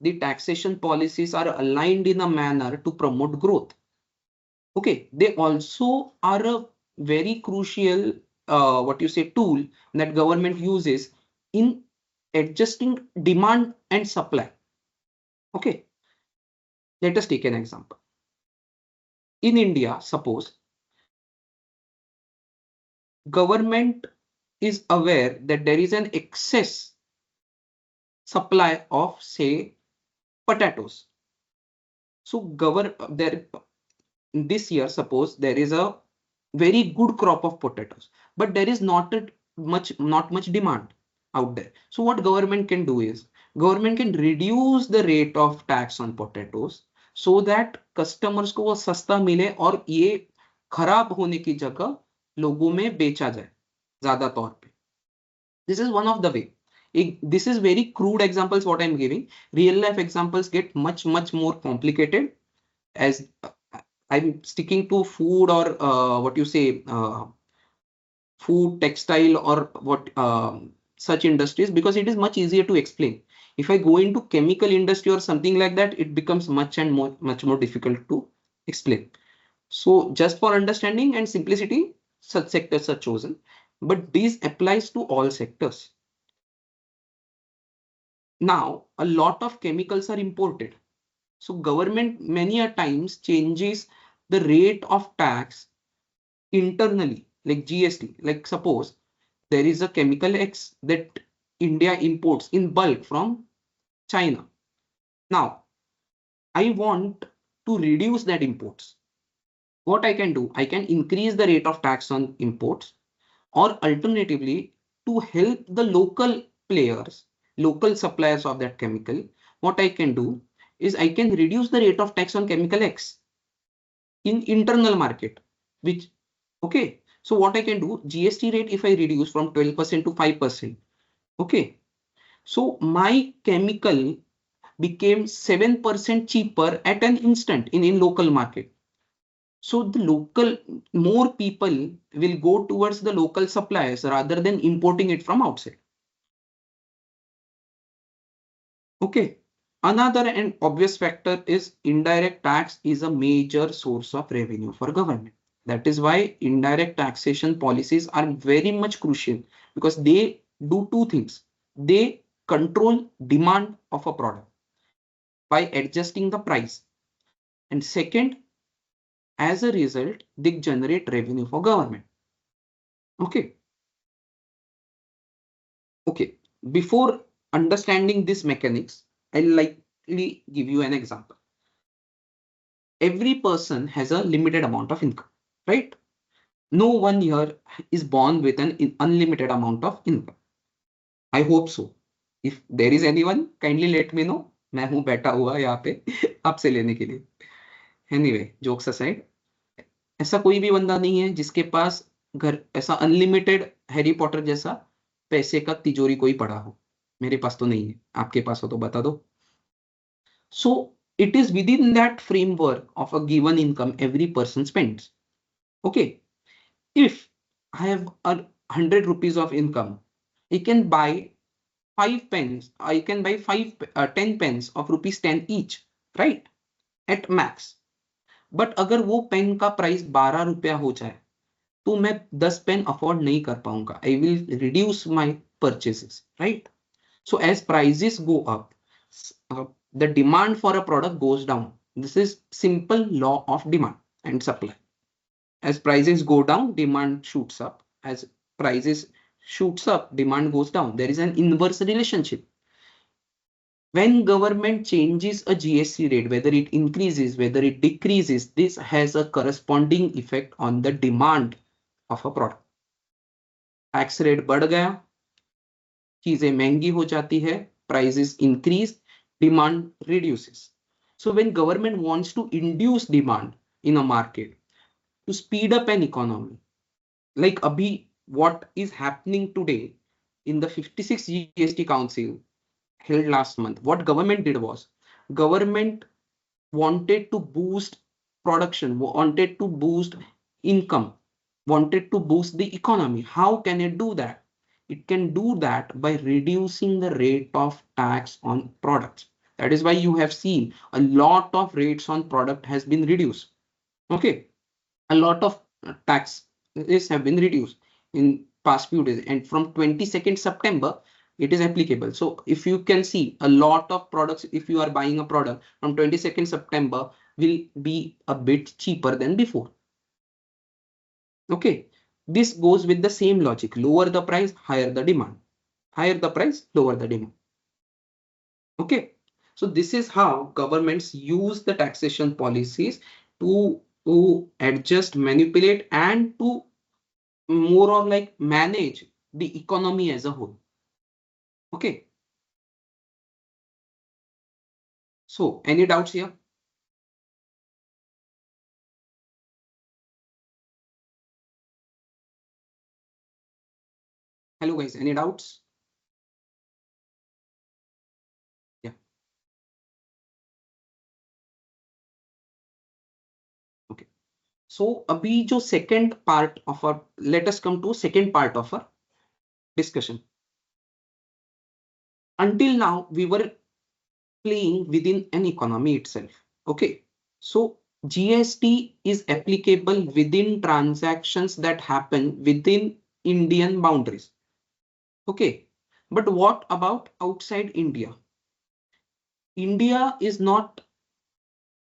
the taxation policies are aligned in a manner to promote growth. Okay, they also are a very crucial what you say tool that government uses in adjusting demand and supply. Okay, let us take an example. In India, suppose government is aware that there is an excess supply of, say, potatoes. So there this year, suppose there is a very good crop of potatoes, but there is not much demand out there. So what government can do is government can reduce the rate of tax on potatoes so that customers को वो सस्ता मिले और ये खराब होने की जगह लोगों में बेचा जाए ज्यादा तौर पे. This is one of the way. This is very crude examples what I'm giving. Real life examples get much more complicated as I'm sticking to food or what you say food, textile or what such industries because it is much easier to explain. If I go into chemical industry or something like that, it becomes much more difficult to explain. So just for understanding and simplicity, such sectors are chosen, but this applies to all sectors. Now, a lot of chemicals are imported. So government many a times changes the rate of tax internally, like GST. Like suppose there is a chemical X that India imports in bulk from China. Now, I want to reduce that imports. What I can do, I can increase the rate of tax on imports, or alternatively, to help the local players, local suppliers of that chemical, what I can do is I can reduce the rate of tax on chemical X in internal market, which, okay. So what I can do, GST rate, if I reduce from 12% to 5%, okay. So my chemical became 7% cheaper at an instant in local market. So more people will go towards the local suppliers rather than importing it from outside. Okay. Another and obvious factor is indirect tax is a major source of revenue for government. That is why indirect taxation policies are very much crucial because they do two things. They control demand of a product by adjusting the price. And second, as a result, they generate revenue for government. Okay. Okay. Before understanding these mechanics, I'll likely give you an example. Every person has a limited amount of income, right? No one here is born with an unlimited amount of income. I hope so. If there is anyone, kindly let me know. मैं हूं बैठा हुआ यहाँ पे आपसे लेने के लिए. Anyway, jokes aside, ऐसा कोई भी बंदा नहीं है जिसके पास घर ऐसा अनलिमिटेड हैरी पॉटर जैसा पैसे का तिजोरी कोई पड़ा हो. मेरे पास तो नहीं है, आपके पास हो तो बता दो. So it is within that framework of a given income every person spends. Okay, if I have 100 rupees of income, I can buy 5 pens. I can buy 10 pens of rupees 10 each, right? At max. But अगर वो pen का price 12 रुपया हो जाए तो मैं 10 pen afford नहीं कर पाऊंगा. I will reduce my purchases, right? So as prices go up, the demand for a product goes down. This is simple law of demand and supply. As prices go down, demand shoots up. As prices shoots up, demand goes down. There is an inverse relationship. When government changes a GST rate, whether it increases, whether it decreases, this has a corresponding effect on the demand of a product. Tax rate बढ़ गया, चीजें महंगी हो जाती है, prices increase, demand reduces. So when government wants to induce demand in a market to speed up an economy, like abhi what is happening today in the 56 GST Council, held last month, what government did was, government wanted to boost production, wanted to boost income, wanted to boost the economy. How can it do that? It can do that by reducing the rate of tax on products. That is why you have seen a lot of rates on product has been reduced. Okay, a lot of taxes have been reduced in past few days, and from 22nd September it is applicable. So if you can see, a lot of products, if you are buying a product from 22nd September, will be a bit cheaper than before. Okay, this goes with the same logic: lower the price, higher the demand, higher the price, lower the demand. Okay, so this is how governments use the taxation policies to adjust, manipulate, and to more or like manage the economy as a whole. Okay, so any doubts here? Hello guys, any doubts? Yeah, okay. So abhi jo second part of our, let us come to second part of our discussion. Until now we were playing within an economy itself. Okay, so GST is applicable within transactions that happen within Indian boundaries. Okay, but what about outside India? India is not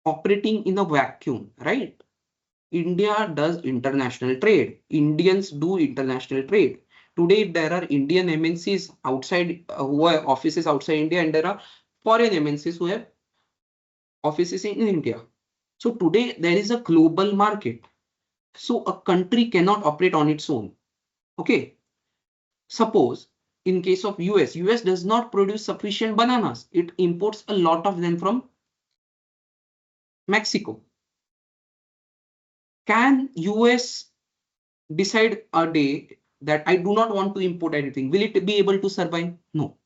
operating in a vacuum, right? India does international trade. Indians do international trade. Today, there are Indian MNCs outside who have offices outside India, and there are foreign MNCs who have offices in India. So today, there is a global market. So a country cannot operate on its own. Okay. Suppose in case of US does not produce sufficient bananas. It imports a lot of them from Mexico. Can US decide a day that I do not want to import anything? Will it be able to survive? No.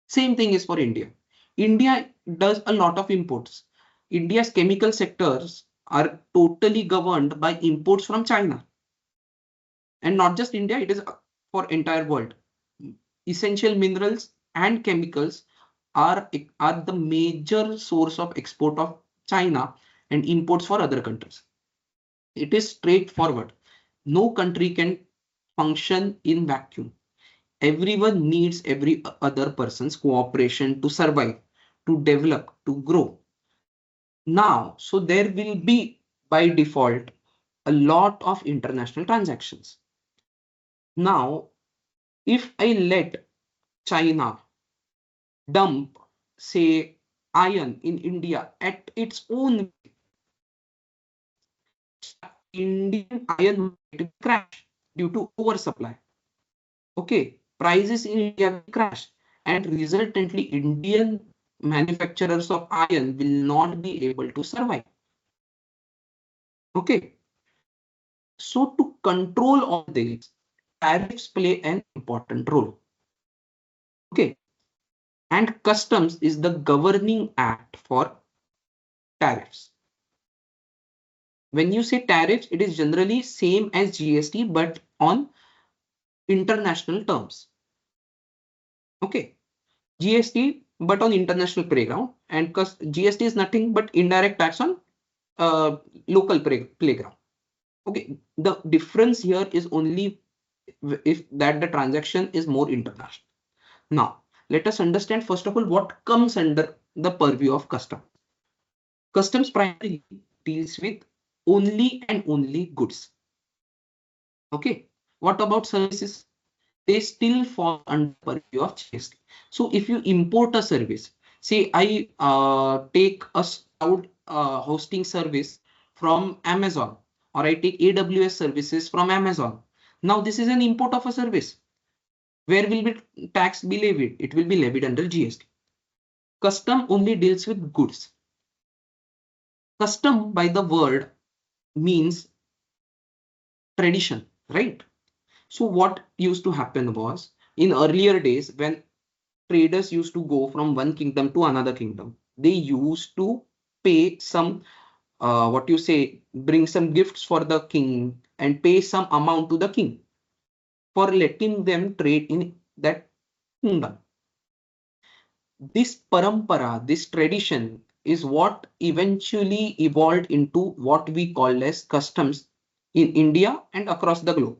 Same thing is for India. India does a lot of imports. India's chemical sectors are totally governed by imports from China. And not just India, it is for entire world. Essential minerals and chemicals are the major source of export of China and imports for other countries. It is straightforward. No country can function in vacuum. Everyone needs every other person's cooperation to survive, to develop, to grow. Now, so there will be by default a lot of international transactions. Now, if I let China dump, say, iron in India at its own, Indian iron market will crash due to oversupply. Okay, prices in India will crash, and resultantly, Indian manufacturers of iron will not be able to survive. Okay, so to control all this, tariffs play an important role. Okay, and customs is the governing act for tariffs. When you say tariffs, it is generally same as GST, but on international terms. Okay, GST, but on international playground, and because GST is nothing but indirect tax on local playground. Okay, the difference here is only if that the transaction is more international. Now, let us understand first of all what comes under the purview of customs. Customs primarily deals with only and only goods. Okay, what about services? They still fall under purview of GST. So if you import a service, say I take a cloud hosting service from Amazon, or I take AWS services from Amazon. Now this is an import of a service. Where will be tax be levied? It will be levied under GST. Custom only deals with goods. Custom by the word means tradition, right? So what used to happen was in earlier days when traders used to go from one kingdom to another kingdom. They used to pay some, what you say, bring some gifts for the king and pay some amount to the king for letting them trade in that kingdom. This parampara, this tradition is what eventually evolved into what we call as customs in India and across the globe.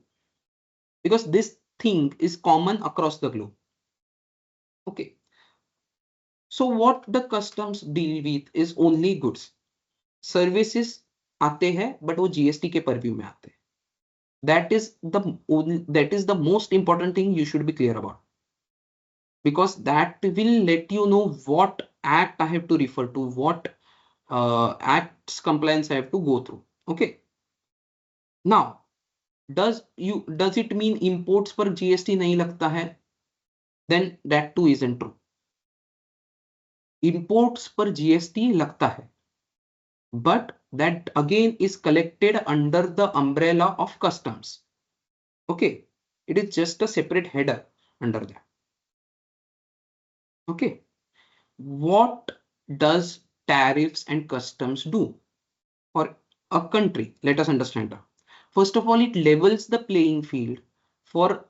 Because this thing is common across the globe. Okay. So what the customs deal with is only goods. Services आते हैं but वो GST के purview में आते हैं. That is the most important thing you should be clear about. Because that will let you know what act I have to refer to, what acts compliance I have to go through. Okay. Now, does it mean imports पर GST नहीं लगता है? Then that too isn't true. Imports पर GST लगता है, but that again is collected under the umbrella of customs. Okay, it is just a separate header under that. Okay, what does tariffs and customs do for a country? Let us understand that. First of all, it levels the playing field for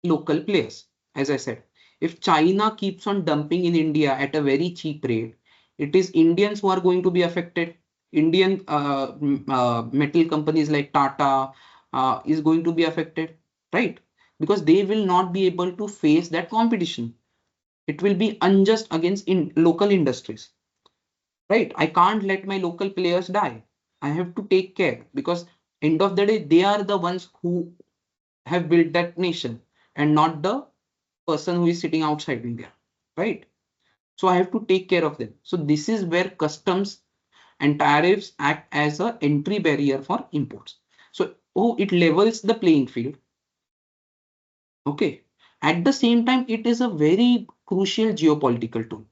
local players. As I said, if China keeps on dumping in India at a very cheap rate, it is Indians who are going to be affected. Indian metal companies like Tata is going to be affected, right? Because they will not be able to face that competition. It will be unjust against local industries, right? I can't let my local players die. I have to take care because end of the day, they are the ones who have built that nation and not the person who is sitting outside India, right? So I have to take care of them. So this is where customs and tariffs act as an entry barrier for imports. So it levels the playing field. Okay. At the same time, it is a very crucial geopolitical tool.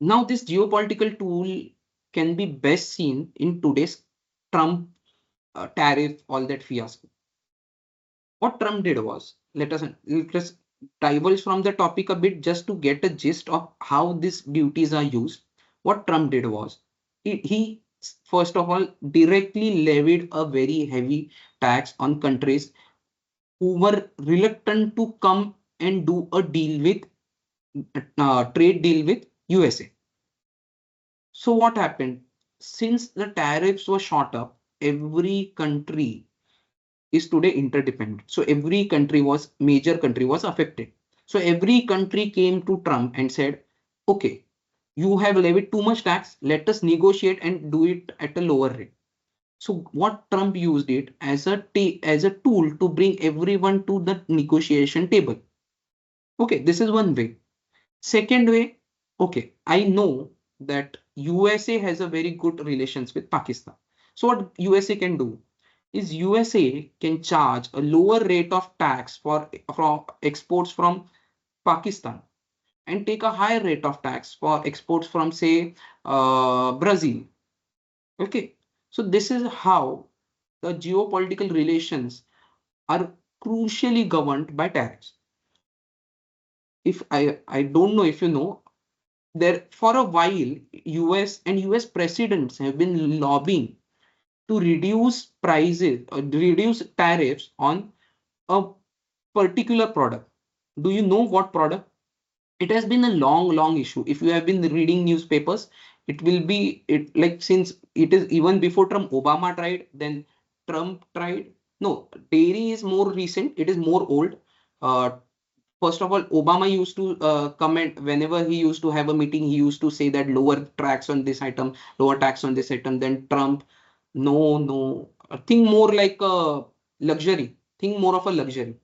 Now, this geopolitical tool can be best seen in today's Trump tariff, all that fiasco. What Trump did was, let us divulge from the topic a bit just to get a gist of how these duties are used. What Trump did was, he first of all directly levied a very heavy tax on countries who were reluctant to come and do a deal with trade deal with USA. So what happened? Since the tariffs were shot up, every country is today interdependent. So every major country was affected. So every country came to Trump and said, okay, you have levied too much tax. Let us negotiate and do it at a lower rate. So what Trump used it as a tool to bring everyone to the negotiation table. Okay, this is one way. Second way, okay, I know that USA has a very good relations with Pakistan. So what USA can do is USA can charge a lower rate of tax for from exports from Pakistan and take a higher rate of tax for exports from say Brazil. Okay, so this is how the geopolitical relations are crucially governed by tariffs. If I don't know if you know, there for a while US presidents have been lobbying to reduce prices or reduce tariffs on a particular product. Do you know what product? It has been a long issue. If you have been reading newspapers, it will be it like since it is even before Trump, Obama tried, then Trump tried. No, dairy is more recent. It is more old. First of all, Obama used to comment whenever he used to have a meeting, he used to say that lower tax on this item, lower tax on this item. Then Trump, no, think more like a luxury, think more of a luxury.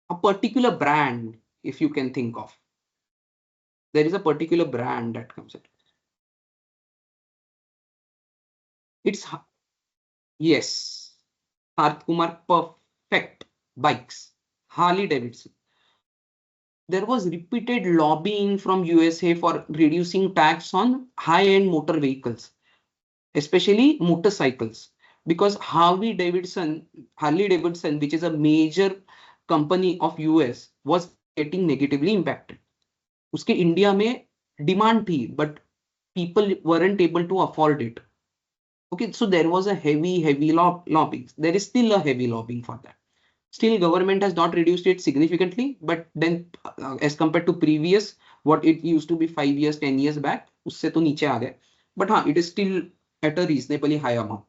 A particular brand, if you can think of, there is a particular brand that comes in. It's yes, Parth Kumar Perfect Bikes, Harley Davidson. There was repeated lobbying from USA for reducing tax on high-end motor vehicles, especially motorcycles. because Harley Davidson, which is a major company of US, was getting negatively impacted. उसके India में demand थी, but people weren't able to afford it. Okay, so there was a heavy lobbying. There is still a heavy lobbying for that. Still, government has not reduced it significantly, but then as compared to previous, what it used to be 5 years, 10 years back, उससे तो नीचे आ गए. But हाँ, it is still at a reasonably high amount.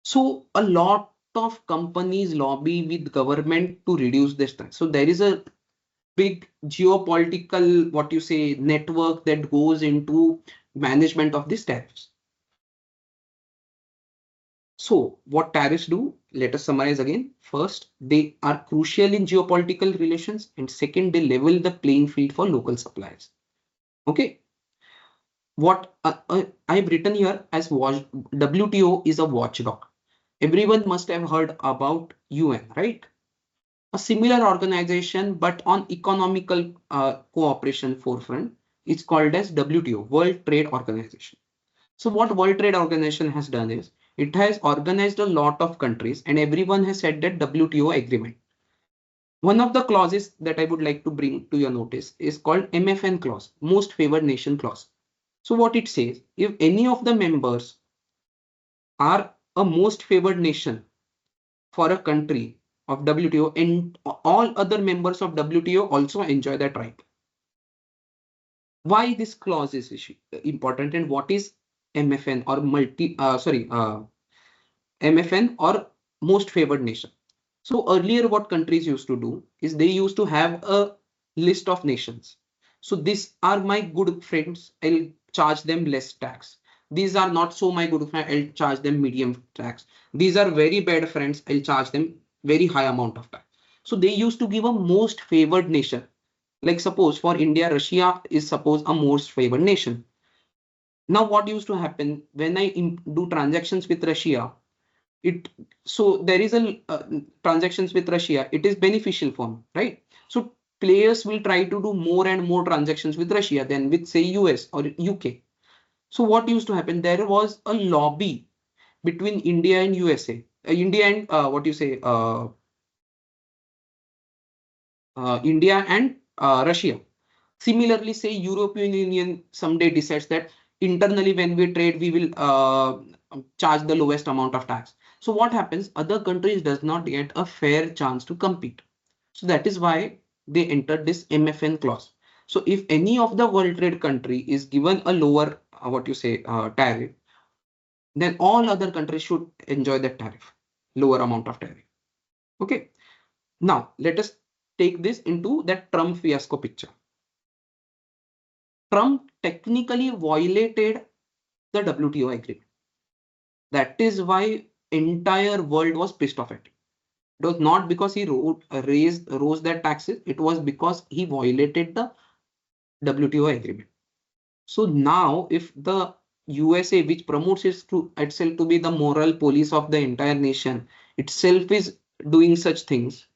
So a lot of companies lobby with government to reduce this tax. So there is a big geopolitical, what you say, network that goes into management of these tariffs. So what tariffs do? Let us summarize again. First, they are crucial in geopolitical relations, and second, they level the playing field for local suppliers. Okay. What I've written here as WTO is a watchdog. Everyone must have heard about UN, right? A similar organization, but on economical cooperation forefront, is called as WTO, World Trade Organization. So what World Trade Organization has done is, it has organized a lot of countries and everyone has said that WTO agreement. One of the clauses that I would like to bring to your notice is called MFN clause, Most Favored Nation clause. So what it says, if any of the members are a most favored nation for a country of WTO, and all other members of WTO also enjoy that right. Why this clause is important, and what is MFN or MFN or most favored nation? So earlier what countries used to do is they used to have a list of nations. So these are my good friends, I'll charge them less tax. These are not so my good friends, I'll charge them medium tax. These are very bad friends, I'll charge them very high amount of tax. So they used to give a most favored nation. Like suppose for India, Russia is suppose a most favored nation. Now what used to happen when I do transactions with Russia, so there is a transactions with Russia, it is beneficial for me, right? So players will try to do more and more transactions with Russia than with say US or UK. So what used to happen, there was a lobby between India and USA, India and India and Russia. Similarly, say European Union someday decides that internally when we trade, we will charge the lowest amount of tax. So what happens? Other countries does not get a fair chance to compete. So that is why they entered this MFN clause. So if any of the World Trade country is given a lower, tariff, then all other countries should enjoy that tariff, lower amount of tariff. Okay. Now let us take this into that Trump fiasco picture. Trump technically violated the WTO agreement. That is why entire world was pissed off at him. It was not because he rose their taxes. It was because he violated the WTO agreement. So now if the USA, which promotes itself to be the moral police of the entire nation, itself is doing such things,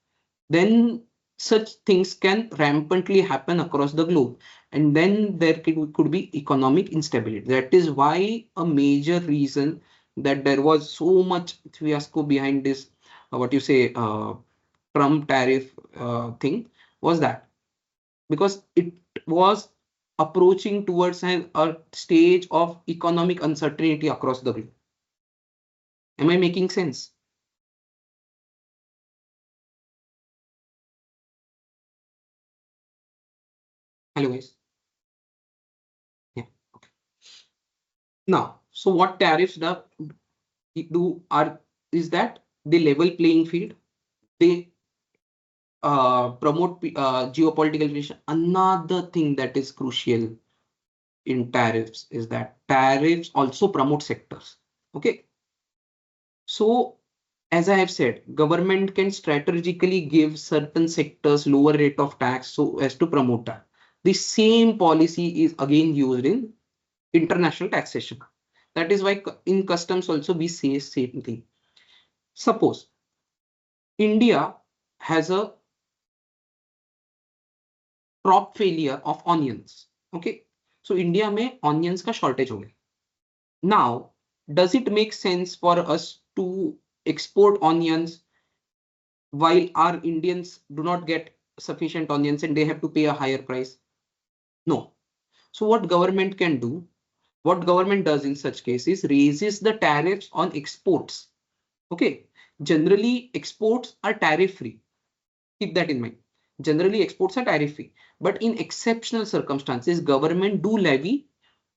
then such things can rampantly happen across the globe, and then there could be economic instability. That is why a major reason that there was so much fiasco behind this Trump tariff thing was that, because it was approaching towards a stage of economic uncertainty across the globe. Am I making sense? Hello guys. Yeah. Okay. Now, so what tariffs is that they level playing field. They promote geopolitical relation. Another thing that is crucial in tariffs is that tariffs also promote sectors. Okay. So as I have said, government can strategically give certain sectors lower rate of tax so as to promote that. The same policy is again used in international taxation. That is why in customs also we say same thing. Suppose India has a crop failure of onions. Okay, so India में onions का shortage हो गया. Now does it make sense for us to export onions while our Indians do not get sufficient onions and they have to pay a higher price? No. So what government can do, what government does in such cases, raises the tariffs on exports. Okay. Generally, exports are tariff free. Keep that in mind. Generally, exports are tariff free. But in exceptional circumstances, government do levy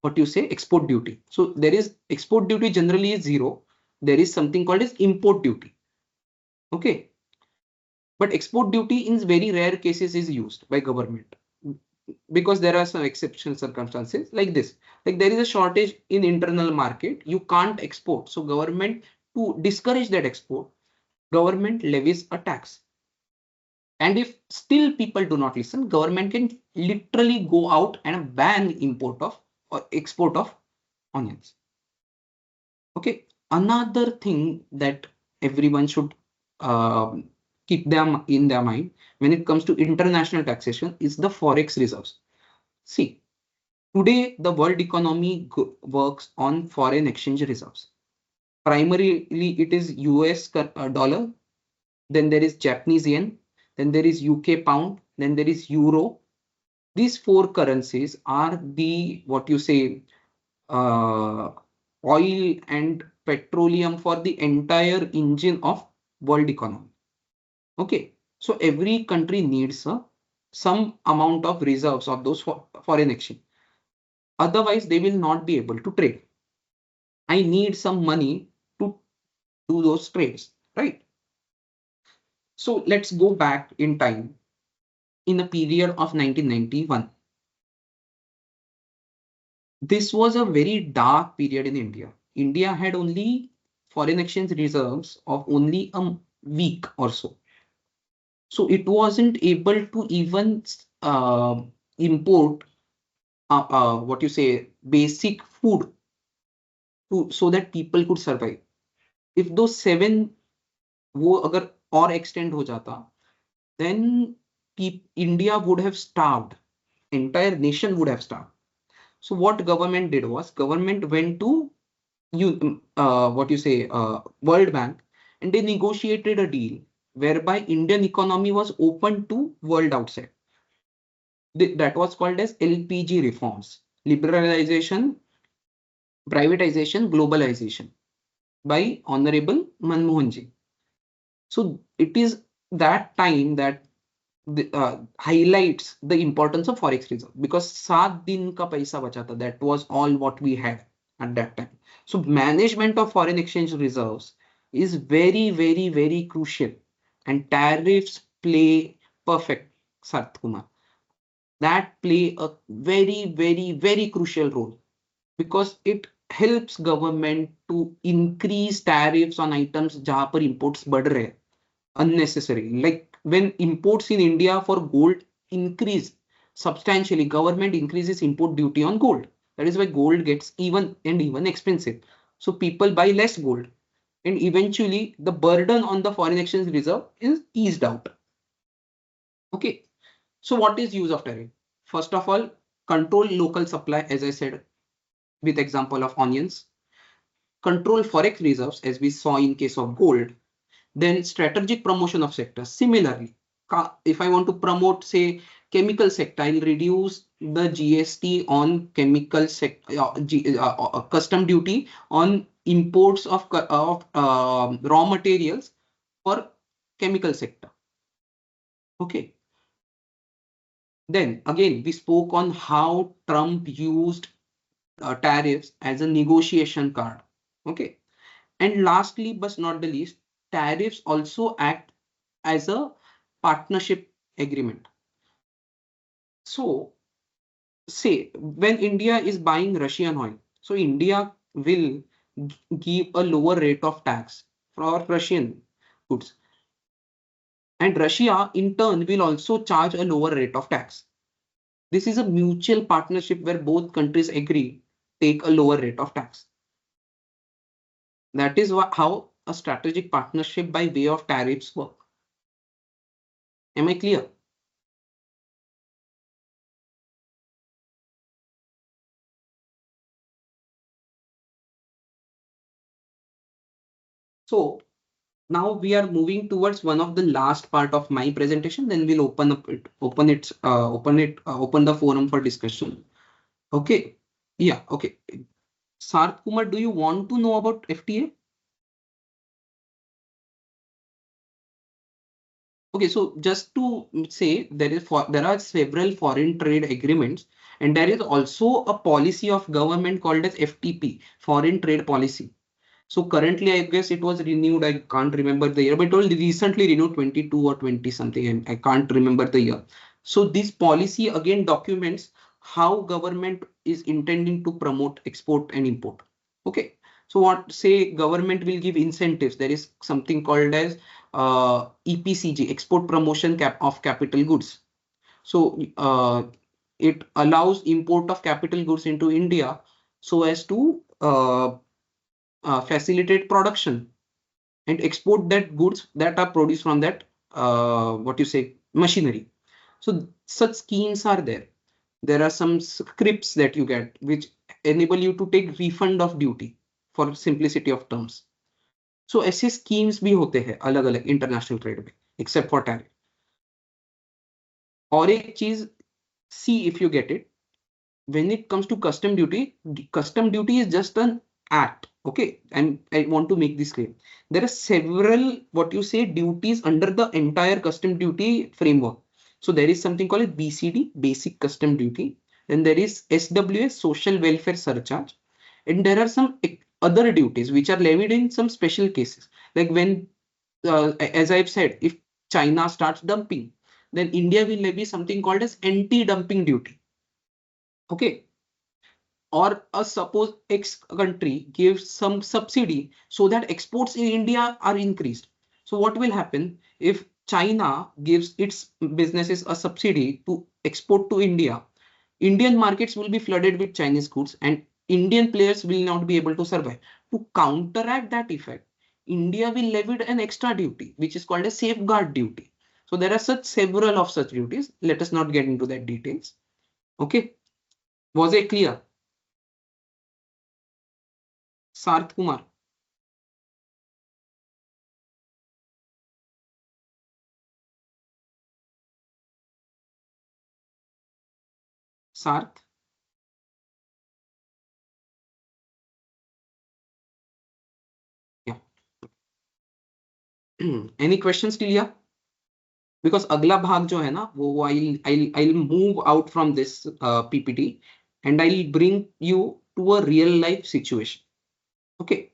what you say export duty. So there is export duty generally is zero. There is something called as import duty. Okay. But export duty in very rare cases is used by government because there are some exceptional circumstances like this. Like there is a shortage in internal market, you can't export. So government, to discourage that export, government levies a tax. And if still people do not listen, government can literally go out and ban import of or export of onions. Okay. Another thing that everyone should keep them in their mind when it comes to international taxation is the forex reserves. See, today the world economy works on foreign exchange reserves. Primarily, it is US dollar, then there is Japanese yen, then there is UK pound, then there is euro. These four currencies are the what you say uh, oil and petroleum for the entire engine of world economy. Okay, so every country needs some amount of reserves of those foreign exchange. Otherwise, they will not be able to trade. I need some money to do those trades, right? So let's go back in time in a period of 1991. This was a very dark period in India. India had only foreign exchange reserves of only a week or so. So it wasn't able to even import what you say basic food so that people could survive. If those seven वो अगर और extend हो जाता, then India would have starved. Entire nation would have starved. So what government did was government went to what you say World Bank, and they negotiated a deal whereby Indian economy was open to world outside. That was called as LPG reforms, liberalization, privatization, globalization by Honorable Manmohan Ji. So it is that time that highlights the importance of forex reserve because 7 दिन का पैसा बचा था. That was all what we had at that time. So management of foreign exchange reserves is very, very, very crucial, and tariffs play perfect, Sat Kumar. That play a very, very, very crucial role because it helps government to increase tariffs on items जहां पर imports बढ़ रहे हैं unnecessary. Like when imports in India for gold increase substantially, government increases import duty on gold. That is why gold gets even expensive. So people buy less gold, and eventually the burden on the foreign exchange reserve is eased out. Okay. So what is use of tariff? First of all, control local supply, as I said, with example of onions. Control forex reserves, as we saw in case of gold. Then strategic promotion of sectors. Similarly, if I want to promote, say, chemical sector, I'll reduce the GST on chemical sector, custom duty on imports of raw materials for chemical sector. Okay. Then again, we spoke on how Trump used tariffs as a negotiation card. Okay. And lastly, but not the least, tariffs also act as a partnership agreement. So, say when India is buying Russian oil, so India will give a lower rate of tax for Russian goods. And Russia, in turn, will also charge a lower rate of tax. This is a mutual partnership where both countries agree take a lower rate of tax. That is how a strategic partnership by way of tariffs work. Am I clear? So now we are moving towards one of the last part of my presentation. Then we'll open the forum for discussion. Okay. Yeah. Okay. Sarth Kumar, do you want to know about FTA? Okay, so just to say, there are several foreign trade agreements, and there is also a policy of government called as FTP, Foreign Trade Policy. So currently, I guess it was renewed. I can't remember the year, but it was recently renewed 22 or 20 something, and I can't remember the year. So this policy again documents how government is intending to promote export and import. Okay. So what say government will give incentives. There is something called as EPCG, Export Promotion of Capital Goods. So it allows import of capital goods into India so as to facilitate production and export that goods that are produced from that machinery. So such schemes are there. There are some scripts that you get which enable you to take refund of duty for simplicity of terms. So ऐसे schemes भी होते हैं अलग अलग international trade में except for tariff. और एक चीज, see if you get it, when it comes to custom duty is just an act. Okay, and I want to make this clear. There are several duties under the entire custom duty framework. So there is something called BCD, basic custom duty. Then there is SWS, social welfare surcharge, and there are some other duties which are levied in some special cases, like when as I've said, if China starts dumping, then India will levy something called as anti-dumping duty. Okay, or suppose X country gives some subsidy so that exports in India are increased. So what will happen if China gives its businesses a subsidy to export to India? Indian markets will be flooded with Chinese goods and Indian players will not be able to survive. To counteract that effect, India will levy an extra duty, which is called a safeguard duty. So there are several of such duties. Let us not get into that details. Okay. Was it clear? Sarth Kumar. Sarth? Yeah. Any questions till here? Because अगला भाग जो है ना वो I'll move out from this PPT and I'll bring you to a real life situation. Okay.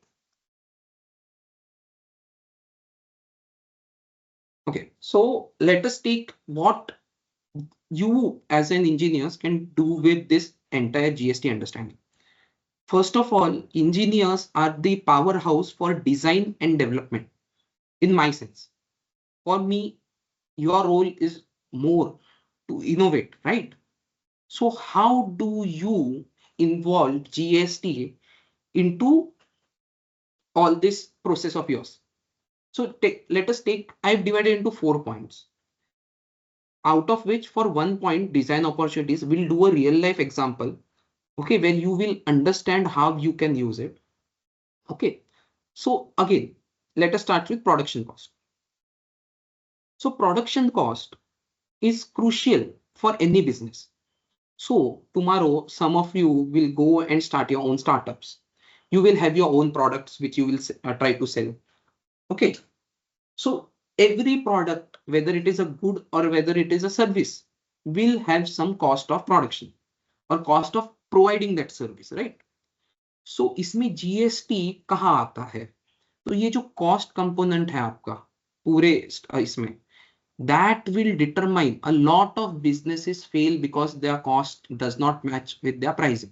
Okay. So let us take what you as an engineers can do with this entire GST understanding. First of all, engineers are the powerhouse for design and development, in my sense. For me, your role is more to innovate, right? So how do you involve GST into all this process of yours? So I've divided into 4 points, out of which for 1 point, design opportunities, we'll do a real life example, okay, where you will understand how you can use it. Okay. So again, let us start with production cost. So production cost is crucial for any business. So tomorrow, some of you will go and start your own startups. You will have your own products which you will try to sell. Okay. So every product, whether it is a good or whether it is a service, will have some cost of production or cost of providing that service, right? So इसमें GST कहाँ आता है? तो ये जो cost component है आपका पूरे इसमें, that will determine a lot of businesses fail because their cost does not match with their pricing.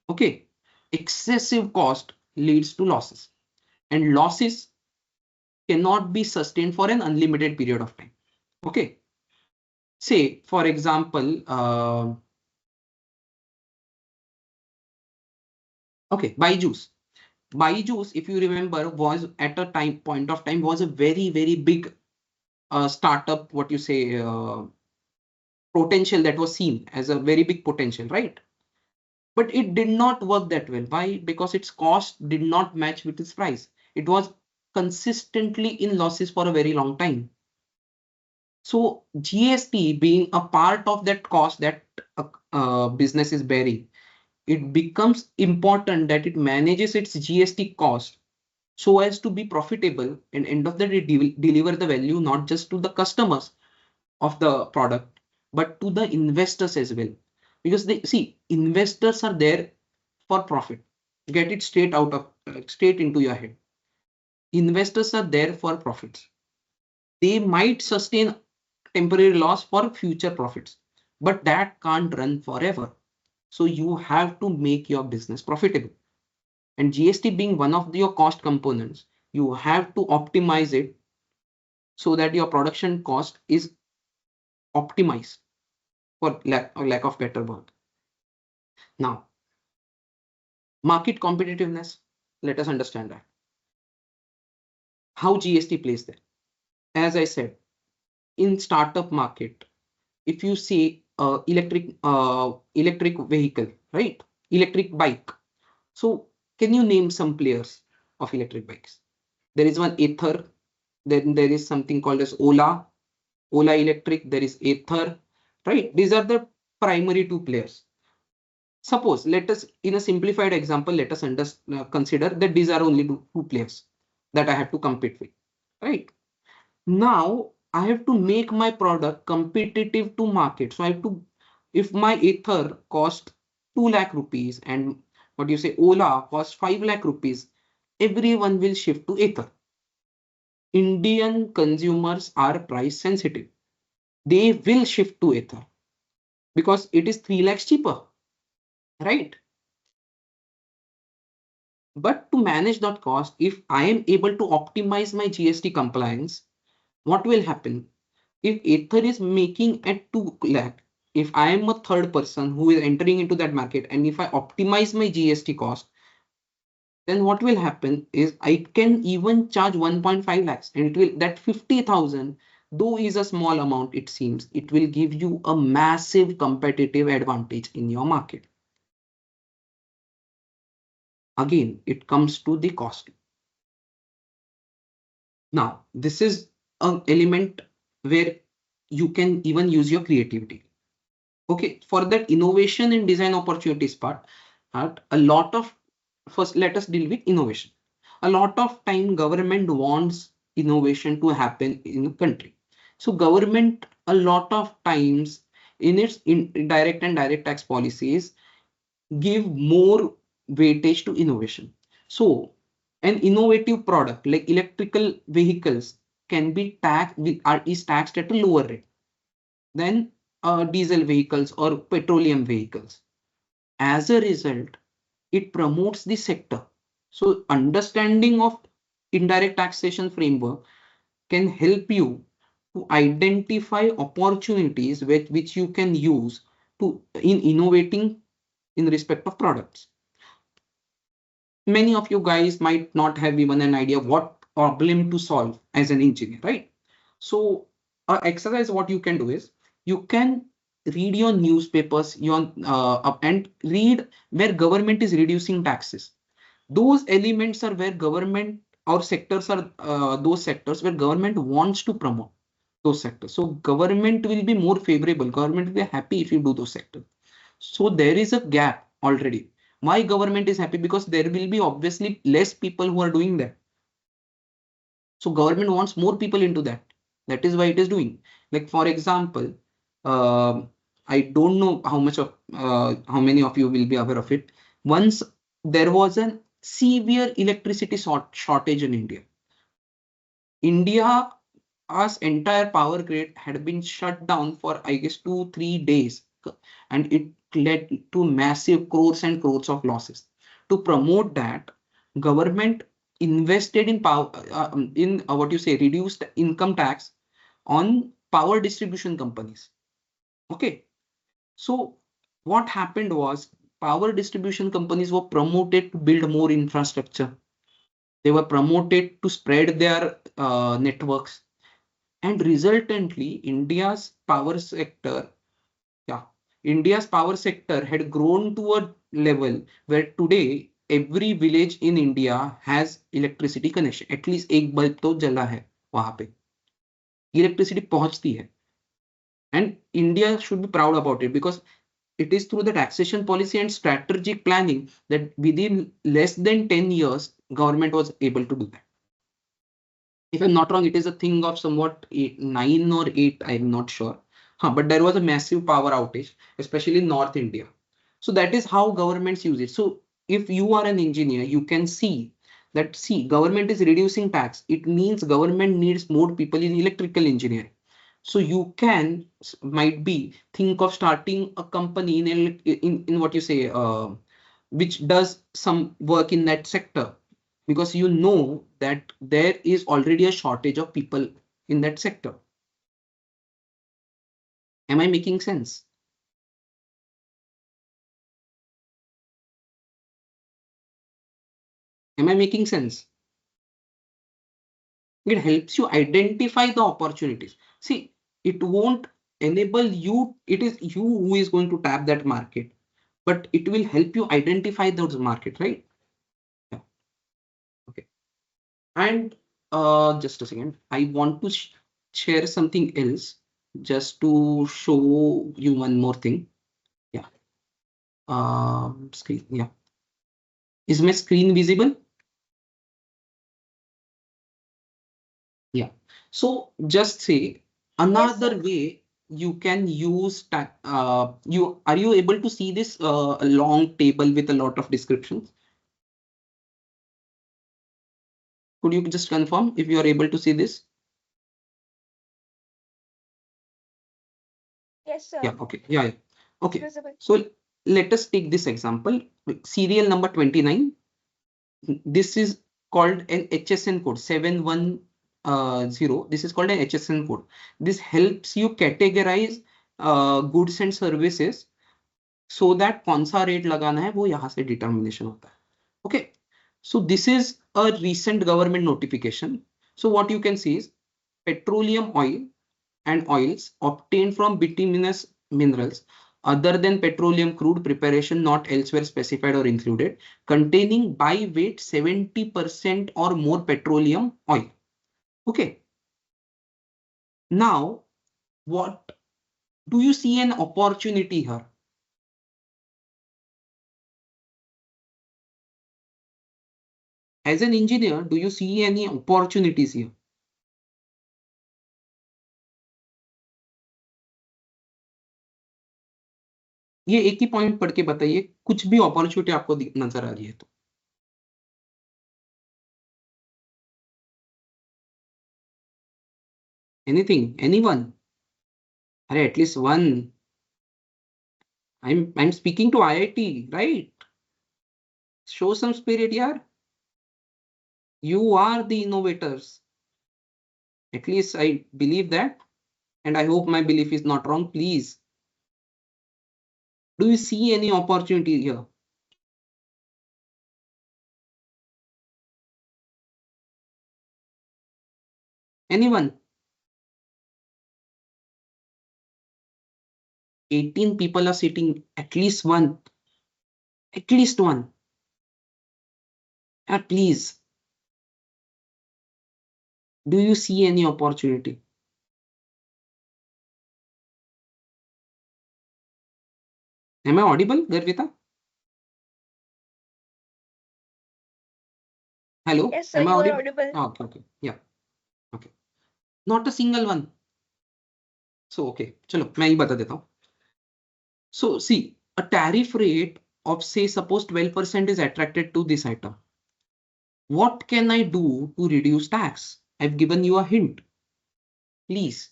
Okay. Excessive cost leads to losses, and losses cannot be sustained for an unlimited period of time. Okay. Say, for example, okay, BYJU'S, if you remember, was at a point of time was a very, very big startup, potential that was seen as a very big potential, right? But it did not work that well. Why? Because its cost did not match with its price. It was consistently in losses for a very long time. So GST being a part of that cost that business is bearing, it becomes important that it manages its GST cost so as to be profitable and end of the day deliver the value not just to the customers of the product but to the investors as well, because they see investors are there for profit. Get it straight into your head. Investors are there for profits. They might sustain temporary loss for future profits, but that can't run forever. So you have to make your business profitable. And GST being one of your cost components, you have to optimize it so that your production cost is optimized, for lack of better word. Now, market competitiveness, let us understand that. How GST plays there. As I said, in startup market, if you see electric vehicle, right? Electric bike. So can you name some players of electric bikes? There is one Ather, then there is something called as Ola Electric, there is Ather, right? These are the primary two players. Suppose, let us, in a simplified example, let us consider that these are only two players that I have to compete with, right? Now I have to make my product competitive to market. So I have to, if my Ather cost 2 lakh rupees and what you say, Ola cost 5 lakh rupees, everyone will shift to Ather. Indian consumers are price sensitive. They will shift to Ather because it is 3 lakhs cheaper, right? But to manage that cost, if I am able to optimize my GST compliance, what will happen? If Ather is making at 2 lakh, if I am a third person who is entering into that market and if I optimize my GST cost, then what will happen is I can even charge 1.5 lakhs and it will, that 50,000, though is a small amount, it seems, it will give you a massive competitive advantage in your market. Again, it comes to the cost. Now, this is an element where you can even use your creativity. Okay, for that innovation and design opportunities part, a lot of, first let us deal with innovation. A lot of time government wants innovation to happen in the country. So government a lot of times in its indirect and direct tax policies give more weightage to innovation. So an innovative product like electrical vehicles can be taxed is taxed at a lower rate than diesel vehicles or petroleum vehicles. As a result, it promotes the sector. So understanding of indirect taxation framework can help you to identify opportunities which you can use to in innovating in respect of products. Many of you guys might not have even an idea what problem to solve as an engineer, right? So exercise what you can do is you can read your newspapers and read where government is reducing taxes. Those elements are where government or sectors are those sectors where government wants to promote those sectors. So government will be more favorable. Government will be happy if you do those sectors. So there is a gap already. Why government is happy? Because there will be obviously less people who are doing that. So government wants more people into that. That is why it is doing. Like for example, I don't know how many of you will be aware of it. Once there was a severe electricity shortage in India. India's entire power grid had been shut down for I guess 2-3 days, and it led to massive crores and crores of losses. To promote that, government invested in power what you say reduced income tax on power distribution companies. Okay, so what happened was power distribution companies were promoted to build more infrastructure. They were promoted to spread their networks, and resultantly, India's power sector had grown to a level where today every village in India has electricity connection. At least एक bulb तो जला है वहां पे, electricity पहुंचती है. And India should be proud about it because it is through the taxation policy and strategic planning that within less than 10 years, government was able to do that. If I'm not wrong, it is a thing of somewhat 9 or 8, I'm not sure. But there was a massive power outage, especially in North India. So that is how governments use it. So if you are an engineer, you can see that, see, government is reducing tax. It means government needs more people in electrical engineering. So you can, might be, think of starting a company in what you say, which does some work in that sector, because you know that there is already a shortage of people in that sector. Am I making sense? Am I making sense? It helps you identify the opportunities. See, it won't enable you, it is you who is going to tap that market, but it will help you identify those market, right? Yeah. Okay. And just a second, I want to share something else just to show you one more thing. Yeah. Screen. Yeah. Is my screen visible? Yeah. So just say another way you can use are you able to see this long table with a lot of descriptions? Could you just confirm if you are able to see this? Yes, sir. Yeah. Okay. Yeah. Yeah. Okay. Visible. So let us take this example. Serial number 29. This is called an HSN code 710. This is called an HSN code. This helps you categorize goods and services so that कौन सा rate लगाना है वो यहाँ से determination होता है. Okay. So this is a recent government notification. So what you can see is petroleum oil and oils obtained from bituminous minerals other than petroleum crude preparation not elsewhere specified or included, containing by weight 70% or more petroleum oil. Okay. Now, what do you see an opportunity here? As an engineer, do you see any opportunities here? ये एक ही point पढ़ के बताइए, कुछ भी opportunity आपको नजर आ रही है तो. Anything, anyone? अरे at least one. I'm speaking to IIT, right? Show some spirit, yaar. You are the innovators. At least I believe that, and I hope my belief is not wrong. Please, do you see any opportunity here? Anyone? 18 people are sitting, at least one. At least one. Please, do you see any opportunity? Am I audible, Garvita? Hello? Yes, sir, Am I you are audible? audible. Oh, okay, okay. Yeah. Okay. Not a single one. So, okay. चलो मैं ही बता देता हूँ. So, see, a tariff rate of say suppose 12% is attracted to this item. What can I do to reduce tax? I've given you a hint. Please.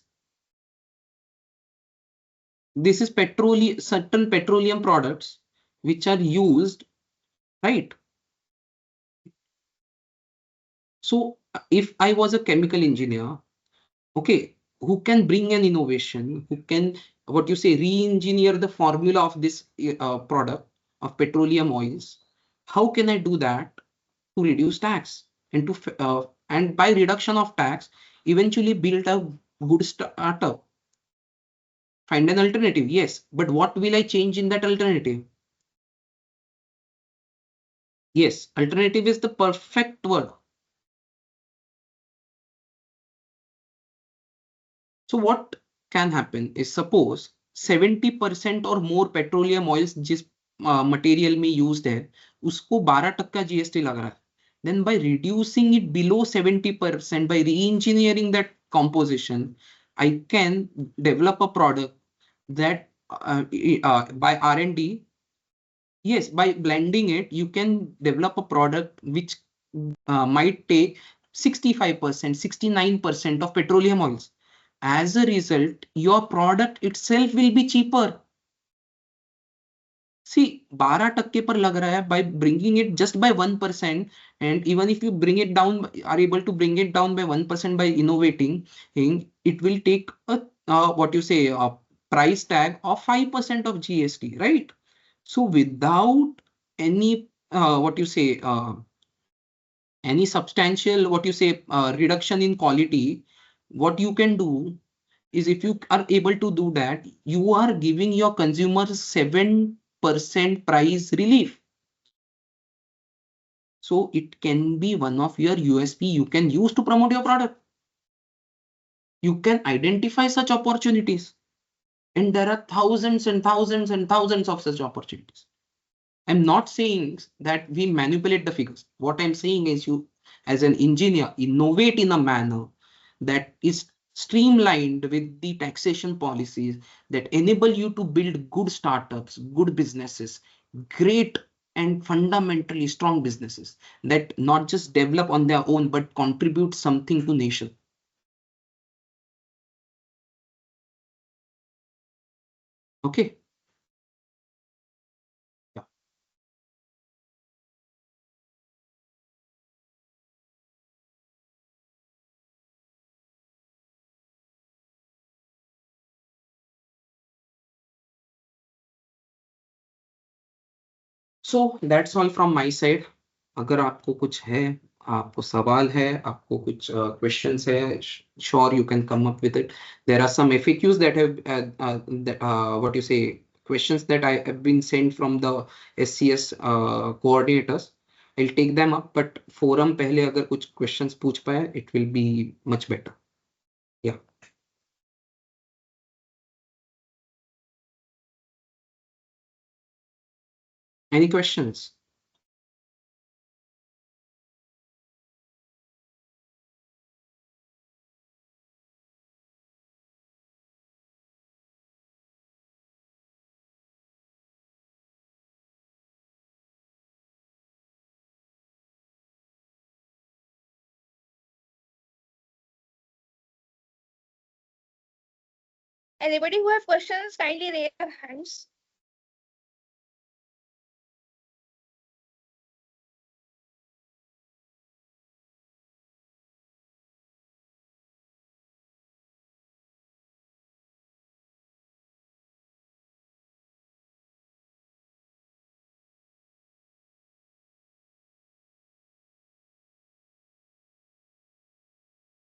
This is certain petroleum products which are used, right? So if I was a chemical engineer, okay, who can bring an innovation, who can, what you say, re-engineer the formula of this product of petroleum oils, how can I do that to reduce tax and by reduction of tax, eventually build a good startup? Find an alternative, yes, but what will I change in that alternative? Yes, alternative is the perfect word. So what can happen is suppose 70% or more petroleum oils जिस material में used है उसको 12% GST लग रहा है. Then by reducing it below 70%, by re-engineering that composition, I can develop a product that by R&D, yes, by blending it, you can develop a product which might take 65%, 69% of petroleum oils. As a result, your product itself will be cheaper. See, 12% पर लग रहा है by bringing it just by 1%, and even if you bring it down, are able to bring it down by 1% by innovating, it will take a what you say a price tag of 5% of GST, right? So without any what you say any substantial what you say reduction in quality, what you can do is if you are able to do that, you are giving your consumers 7% price relief. So it can be one of your USP you can use to promote your product. You can identify such opportunities, and there are thousands and thousands and thousands of such opportunities. I'm not saying that we manipulate the figures. What I'm saying is you, as an engineer, innovate in a manner that is streamlined with the taxation policies that enable you to build good startups, good businesses, great and fundamentally strong businesses that not just develop on their own, but contribute something to nation. Okay. Yeah. So that's all from my side. अगर आपको कुछ है, आपको सवाल है, आपको कुछ questions है, sure you can come up with it. There are some FAQs that have what you say questions that I have been sent from the SCS coordinators. I'll take them up, but forum पहले अगर कुछ questions पूछ पाए, it will be much better. Yeah. Any questions? Anybody who have questions, kindly raise your hands.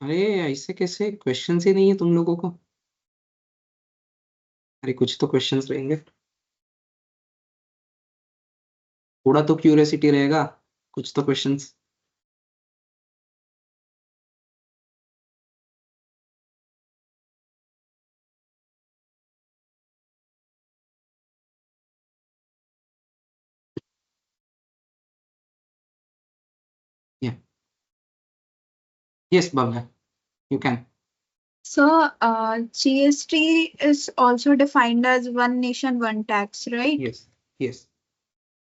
अरे ऐसे कैसे questions ही नहीं है तुम लोगों को? अरे कुछ तो questions रहेंगे. थोड़ा तो क्यूरियोसिटी रहेगा, कुछ तो questions. Yeah. Yes, Bhavya, you can. So, GST is also defined as one nation, one tax, right? Yes. Yes.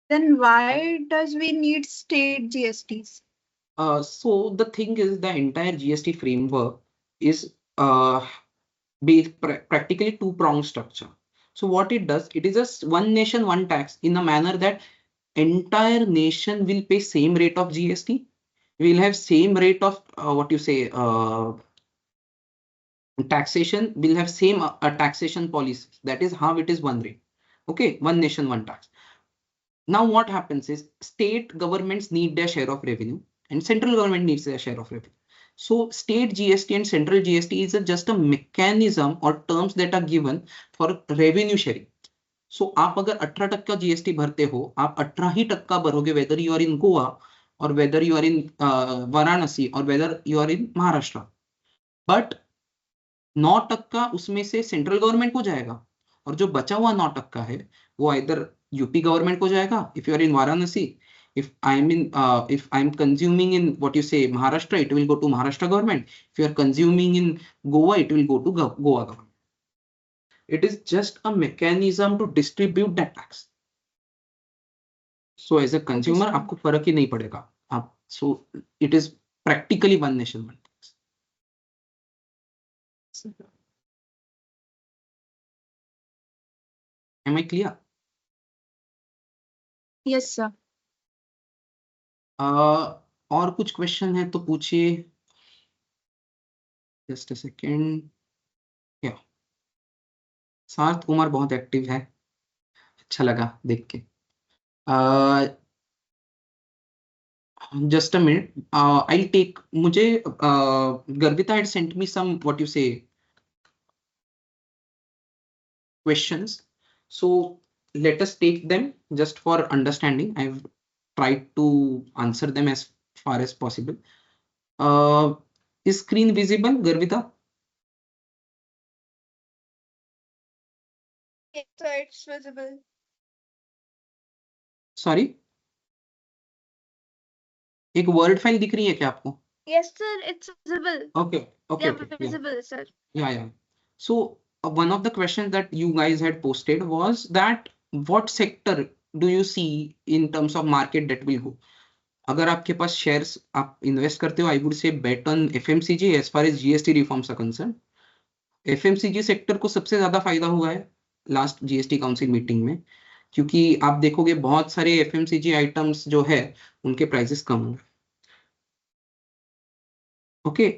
Then why does we need state GSTs? So the thing is, the entire GST framework is practically two-pronged structure. So what it does, it is just one nation, one tax in a manner that entire nation will pay same rate of GST. We'll have same rate of what you say taxation. Will have same taxation policies. That is how it is one rate. Okay, one nation, one tax. Now what happens is state governments need their share of revenue and central government needs their share of revenue. So state GST and central GST is just a mechanism or terms that are given for revenue sharing. So आप अगर 18% GST भरते हो, आप 18% भरोगे, whether you are in Goa or whether you are in Varanasi or whether you are in Maharashtra. But 9% उसमें से central government को जाएगा, और जो बचा हुआ 9% है वो इधर यूपी गवर्नमेंट को जाएगा if you are in Varanasi. If I'm consuming in what you say Maharashtra, it will go to Maharashtra government. If you are consuming in Goa, it will go to Goa government. It is just a mechanism to distribute that tax. So as a consumer, आपको फर्क ही नहीं पड़ेगा आप. So it is practically one nation, one tax. Am I clear? Yes, sir. और कुछ question है तो पूछिए. Just a second. या सार्थ कुमार बहुत एक्टिव है, अच्छा लगा देख के. Just a minute, I take. मुझे Garvita had sent me some what you say questions, so let us take them just for understanding. I've tried to answer them as far as possible. Is screen visible, Garvita? Yes, sir, it's visible. Sorry, एक word file दिख रही है क्या आपको? Yes, sir, it's visible. Okay, They okay, are visible, sir. yeah. So one of the questions that you guys had posted was that what sector do you see in terms of market that will go? अगर आपके पास shares आप invest करते हो, I would say bet on FMCG as far as GST reforms are concern. FMCG sector को सबसे ज्यादा फायदा हुआ है लास्ट जीएसटी काउंसिल मीटिंग में, क्योंकि आप देखोगे बहुत सारे एफएमसीजी आइटम्स जो है उनके प्राइसेस कम हुए. ओके,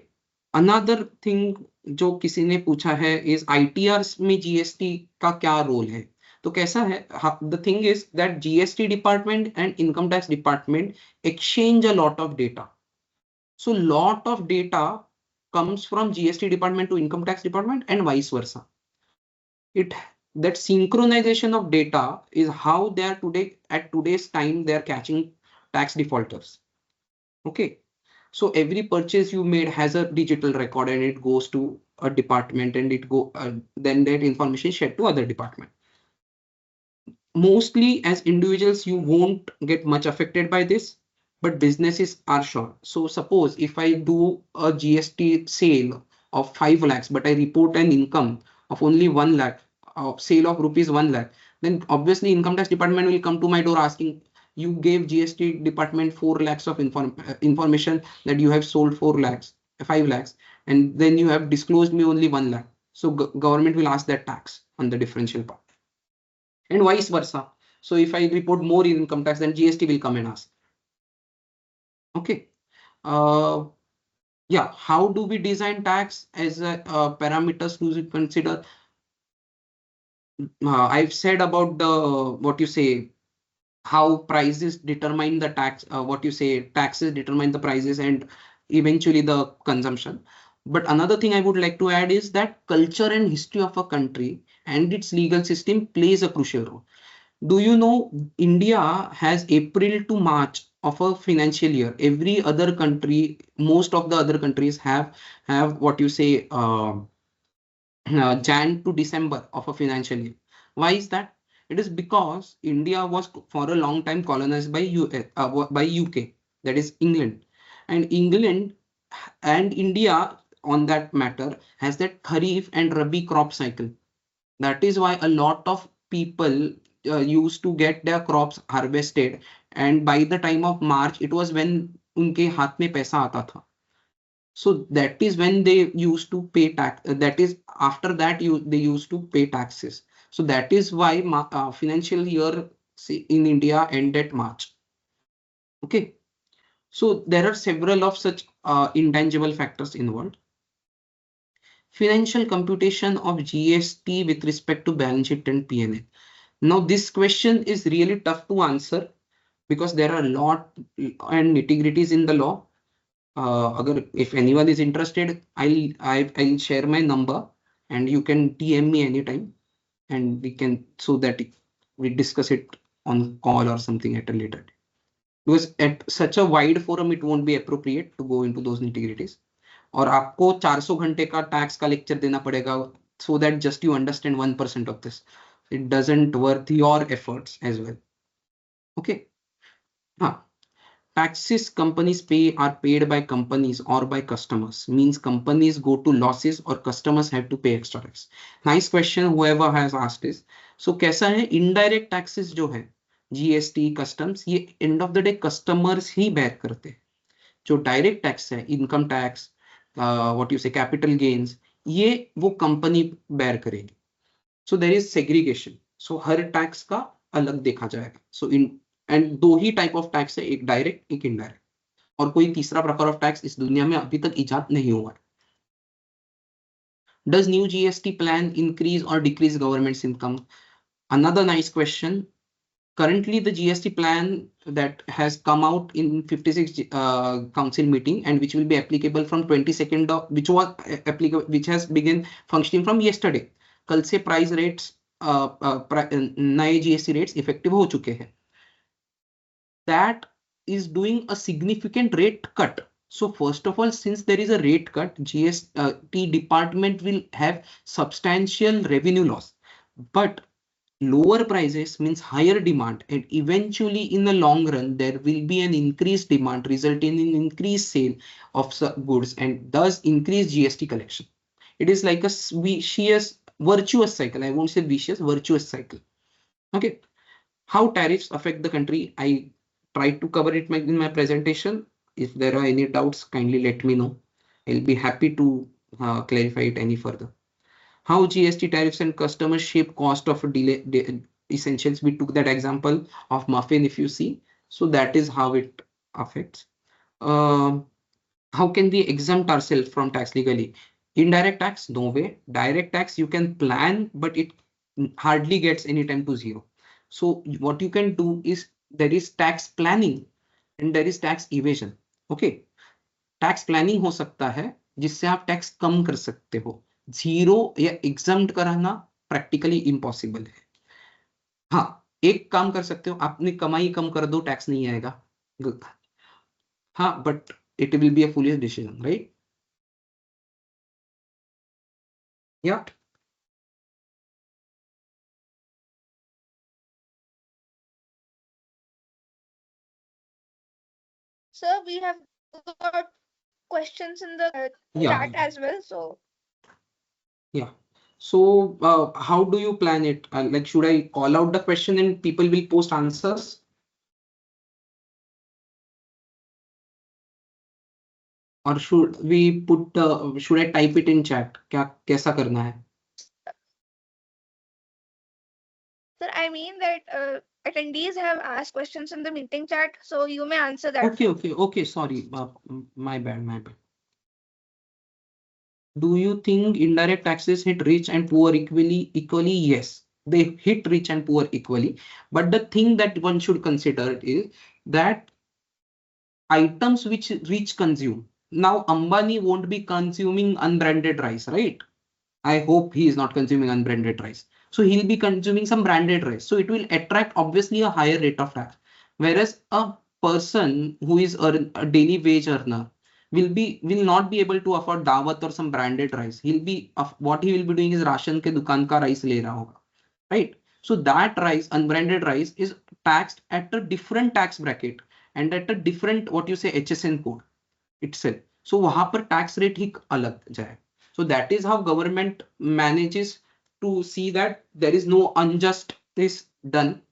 अनदर थिंग जो किसी ने पूछा है इज आईटीआर्स में जीएसटी का क्या रोल है. तो कैसा है, the thing is that GST department and income tax department exchange a lot of data. So lot of data comes from GST department to income tax department and vice versa. That synchronization of data is how they are today, at today's time they are catching tax defaulters. Okay, so every purchase you made has a digital record and it goes to a department and then that information is shared to other department. Mostly as individuals you won't get much affected by this, but businesses are sure. So suppose if I do a GST sale of 5 lakhs, but I report an income of only 1 lakh, sale of rupees 1 lakh, then obviously income tax department will come to my door asking, you gave GST department 4 lakhs of information that you have sold 4 lakhs, 5 lakhs, and then you have disclosed me only 1 lakh. So government will ask that tax on the differential part. And vice versa. So if I report more income tax, then GST will come and ask. Okay. Yeah, how do we design tax as a parameters to consider? I've said about the what you say, how prices determine the tax, what you say, taxes determine the prices and eventually the consumption. But another thing I would like to add is that culture and history of a country and its legal system plays a crucial role. Do you know India has April to March of a financial year? Every other country, most of the other countries have what you say Jan to December of a financial year. Why is that? It is because India was for a long time colonized by UK, that is England, and England and India on that matter has that Kharif and Rabi crop cycle. That is why a lot of people used to get their crops harvested, and by the time of March it was when उनके हाथ में पैसा आता था. So that is when they used to pay tax. That is after that they used to pay taxes. So that is why financial year in India ended March. Okay. So there are several of such intangible factors involved. Financial computation of GST with respect to balance sheet and P&L. Now this question is really tough to answer because there are a lot and nitty-gritties in the law. If anyone is interested, I'll share my number and you can DM me anytime and we can, so that we discuss it on call or something at a later date. Because at such a wide forum, it won't be appropriate to go into those nitty-gritties. और आपको 400 घंटे का tax का lecture देना पड़ेगा so that just you understand 1% of this. It doesn't worth your efforts as well. Okay. Taxes companies pay are paid by companies or by customers. Means companies go to losses or customers have to pay extra tax. Nice question whoever has asked this. So कैसा है indirect taxes जो है GST customs ये end of the day customers he bear करते हैं. जो direct tax है income tax what you say capital gains ये वो company bear करेगी. So there is segregation. So her tax का अलग देखा जाएगा. So in एंड दो ही टाइप ऑफ टैक्स है, एक डायरेक्ट एक इनडायरेक्ट, और कोई तीसरा प्रकार ऑफ टैक्स इस दुनिया में अभी तक इजाद नहीं हुआ है. Does new GST plan increase or decrease government's income? Another nice question. Currently the GST plan that has come out in 56 council meeting and which will be applicable from 22nd of which was applicable which has begun functioning from yesterday. कल से price rates नए GST rates effective हो चुके हैं. That is doing a significant rate cut. So first of all, since there is a rate cut, GST department will have substantial revenue loss. But lower prices means higher demand, and eventually in the long run, there will be an increased demand resulting in increased sale of goods and thus increased GST collection. It is like a vicious, virtuous cycle. I won't say vicious, virtuous cycle. Okay. How tariffs affect the country? I tried to cover it in my presentation. If there are any doubts, kindly let me know. I'll be happy to clarify it any further. How GST tariffs and customers shape cost of essentials. We took that example of muffin, if you see. So that is how it affects. How can we exempt ourselves from tax legally? Indirect tax, no way. Direct tax, you can plan, but it hardly gets any time to zero. So what you can do is there is tax planning and there is tax evasion. Okay. Tax planning हो सकता है जिससे आप tax कम कर सकते हो. Zero या exempt कराना प्रैक्टिकली इम्पॉसिबल है. हाँ, एक काम कर सकते हो, अपनी कमाई कम कर दो, टैक्स नहीं आएगा. हाँ, but it will be a foolish decision, right? या Sir, we have got questions in the chat as well. So yeah. So how do you plan it? Like, should I call out the question and people will post answers? Or should we put? Should I type it in chat? क्या कैसा करना है? Sir, I mean that attendees have asked questions in the meeting chat, so you may answer that. Okay. Sorry, my bad. Do you think indirect taxes hit rich and poor equally? Yes, they hit rich and poor equally. But the thing that one should consider is that items which rich consume. Now, Ambani won't be consuming unbranded rice, right? I hope he is not consuming unbranded rice. So he'll be consuming some branded rice. So it will attract obviously a higher rate of tax. Whereas a person who is a daily wage earner will not be able to afford dawat or some branded rice. What he will be doing is ration ke dukan ka rice le raha hoga, right? So that rice, unbranded rice, is taxed at a different tax bracket and at a different what you say HSN code itself. So वहां पर tax rate ही अलग जाए. So that is how government manages to see that there is no injustice done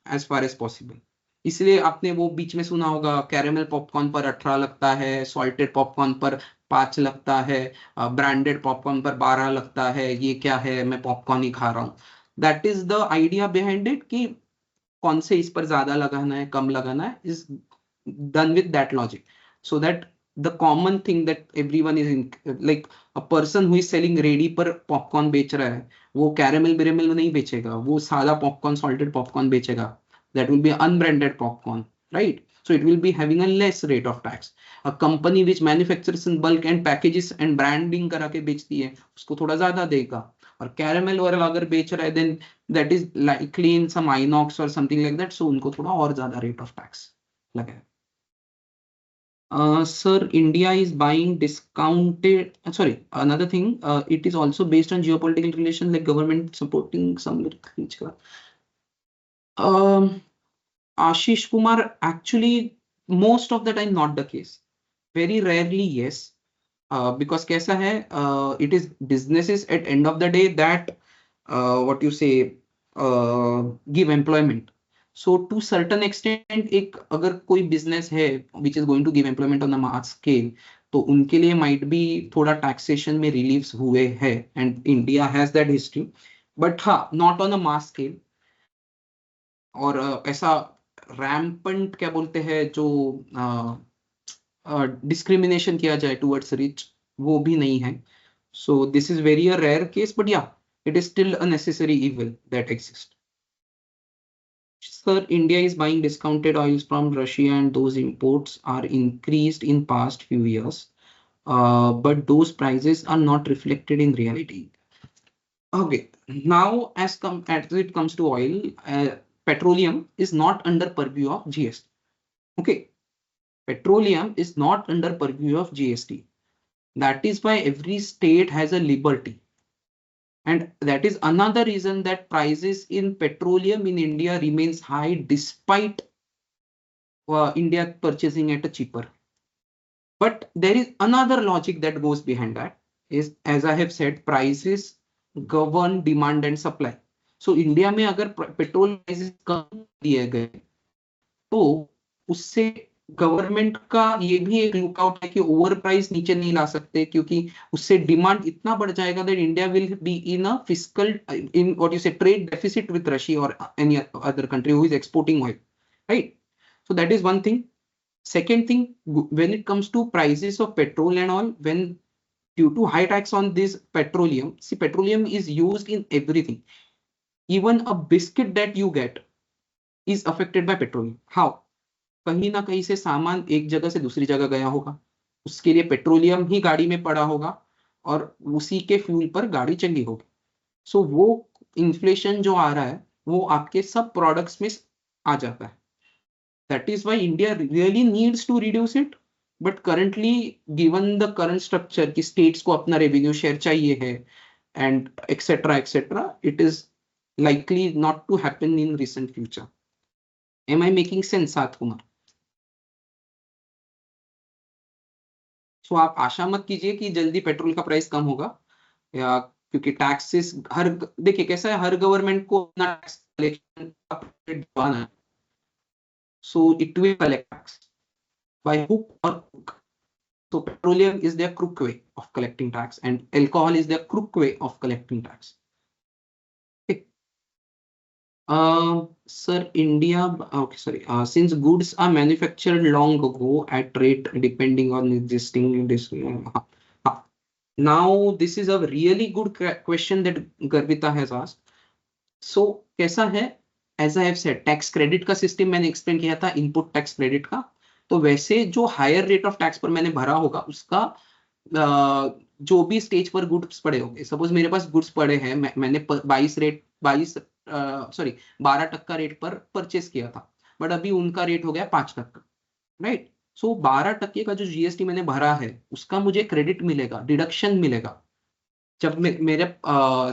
as far as possible. इसलिए आपने वो बीच में सुना होगा कैरेमल पॉपकॉर्न पर 18 लगता है, सॉल्टेड पॉपकॉर्न पर 5 लगता है, ब्रांडेड पॉपकॉर्न पर 12 लगता है. ये क्या है, मैं पॉपकॉर्न ही खा रहा हूँ. That is the idea behind it कि कौन से इस पर ज्यादा लगाना है, कम लगाना है, is done with that logic. So that the common thing that everyone is in, like a person who is selling ready पर पॉपकॉर्न बेच रहा है, वो कैरेमल बिरेमल नहीं बेचेगा, वो सादा पॉपकॉर्न सॉल्टेड पॉपकॉर्न बेचेगा. That will be unbranded popcorn, right? So it will be having a less rate of tax. A company which manufactures in bulk and packages and branding करा के बेचती है, उसको थोड़ा ज्यादा देगा. और कैरेमल वाला अगर बेच रहा है देन दैट इज लाइकली इन सम आइनॉक्स और समथिंग लाइक दैट, सो उनको थोड़ा और ज्यादा रेट ऑफ टैक्स लगा है. Sir, India is buying discounted. Sorry, another thing. It is also based on geopolitical relations, like government supporting some. Ashish Kumar, actually, most of the time not the case. Very rarely, yes. Because कैसा है, it is businesses at end of the day that what you say give employment. So to certain extent एक अगर कोई business है which is going to give employment on a mass scale, तो उनके लिए might be थोड़ा taxation में reliefs हुए हैं, and India has that history, but हाँ not on a mass scale. और ऐसा rampant क्या बोलते हैं जो डिस्क्रिमिनेशन किया जाए टुवर्ड्स रिच, वो भी नहीं है. So this is very a rare case, but yeah, it is still a necessary evil that exists. Sir, India is buying discounted oils from Russia and those imports are increased in past few years, but those prices are not reflected in reality. Okay, now as it comes to oil, petroleum is not under purview of GST. Okay, petroleum is not under purview of GST. That is why every state has a liberty. And that is another reason that prices in petroleum in India remains high despite India purchasing at a cheaper. But there is another logic that goes behind that is, as I have said, prices govern demand and supply. So India में अगर petrol prices कम दिए गए तो उससे government का ये भी एक लुकआउट है कि ओवर प्राइस नीचे नहीं ला सकते, क्योंकि उससे डिमांड इतना बढ़ जाएगा that India will be in a fiscal in what you से ट्रेड डेफिसिट विद रशिया और any other country who is exporting oil, right? So that is one thing. Second thing, when it comes to prices of petrol and all, when due to high tax on this petroleum, see petroleum is used in everything. Even a biscuit that you get is affected by petroleum. How? कहीं ना कहीं से सामान एक जगह से दूसरी जगह गया होगा, उसके लिए पेट्रोलियम ही गाड़ी में पड़ा होगा और उसी के फ्यूल पर गाड़ी चली होगी. सो वो इन्फ्लेशन जो आ रहा है वो आपके सब प्रोडक्ट्स में आ जाता है. That is why India really needs to reduce it. But currently, given the current structure कि states को अपना revenue share चाहिए है and etc., it is likely not to happen in recent future. Am I making sense, Sath Kumar? So आप आशा मत कीजिए कि जल्दी पेट्रोल का प्राइस कम होगा, या क्योंकि टैक्सेस हर, देखिए कैसा है, हर गवर्नमेंट को अपना टैक्स कलेक्शन दिवाना है. So it will collect tax by hook or crook. So petroleum is their crook way of collecting tax, and alcohol is their crook way of collecting tax. Okay. Sir, India. Okay, sorry. Since goods are manufactured long ago at rate depending on existing now this is a really good question that Garvita has asked. So कैसा है, as I have said, tax credit का system मैंने explain किया था, input tax credit का. तो वैसे जो हायर रेट ऑफ टैक्स पर मैंने भरा होगा उसका जो भी स्टेज पर गुड्स पड़े होंगे, सपोज मेरे पास गुड्स पड़े हैं, मैंने 12% रेट पर परचेस किया था, बट अभी उनका रेट हो गया 5%, राइट? सो 12% का जो जीएसटी मैंने भरा है उसका मुझे क्रेडिट मिलेगा, डिडक्शन मिलेगा जब मेरे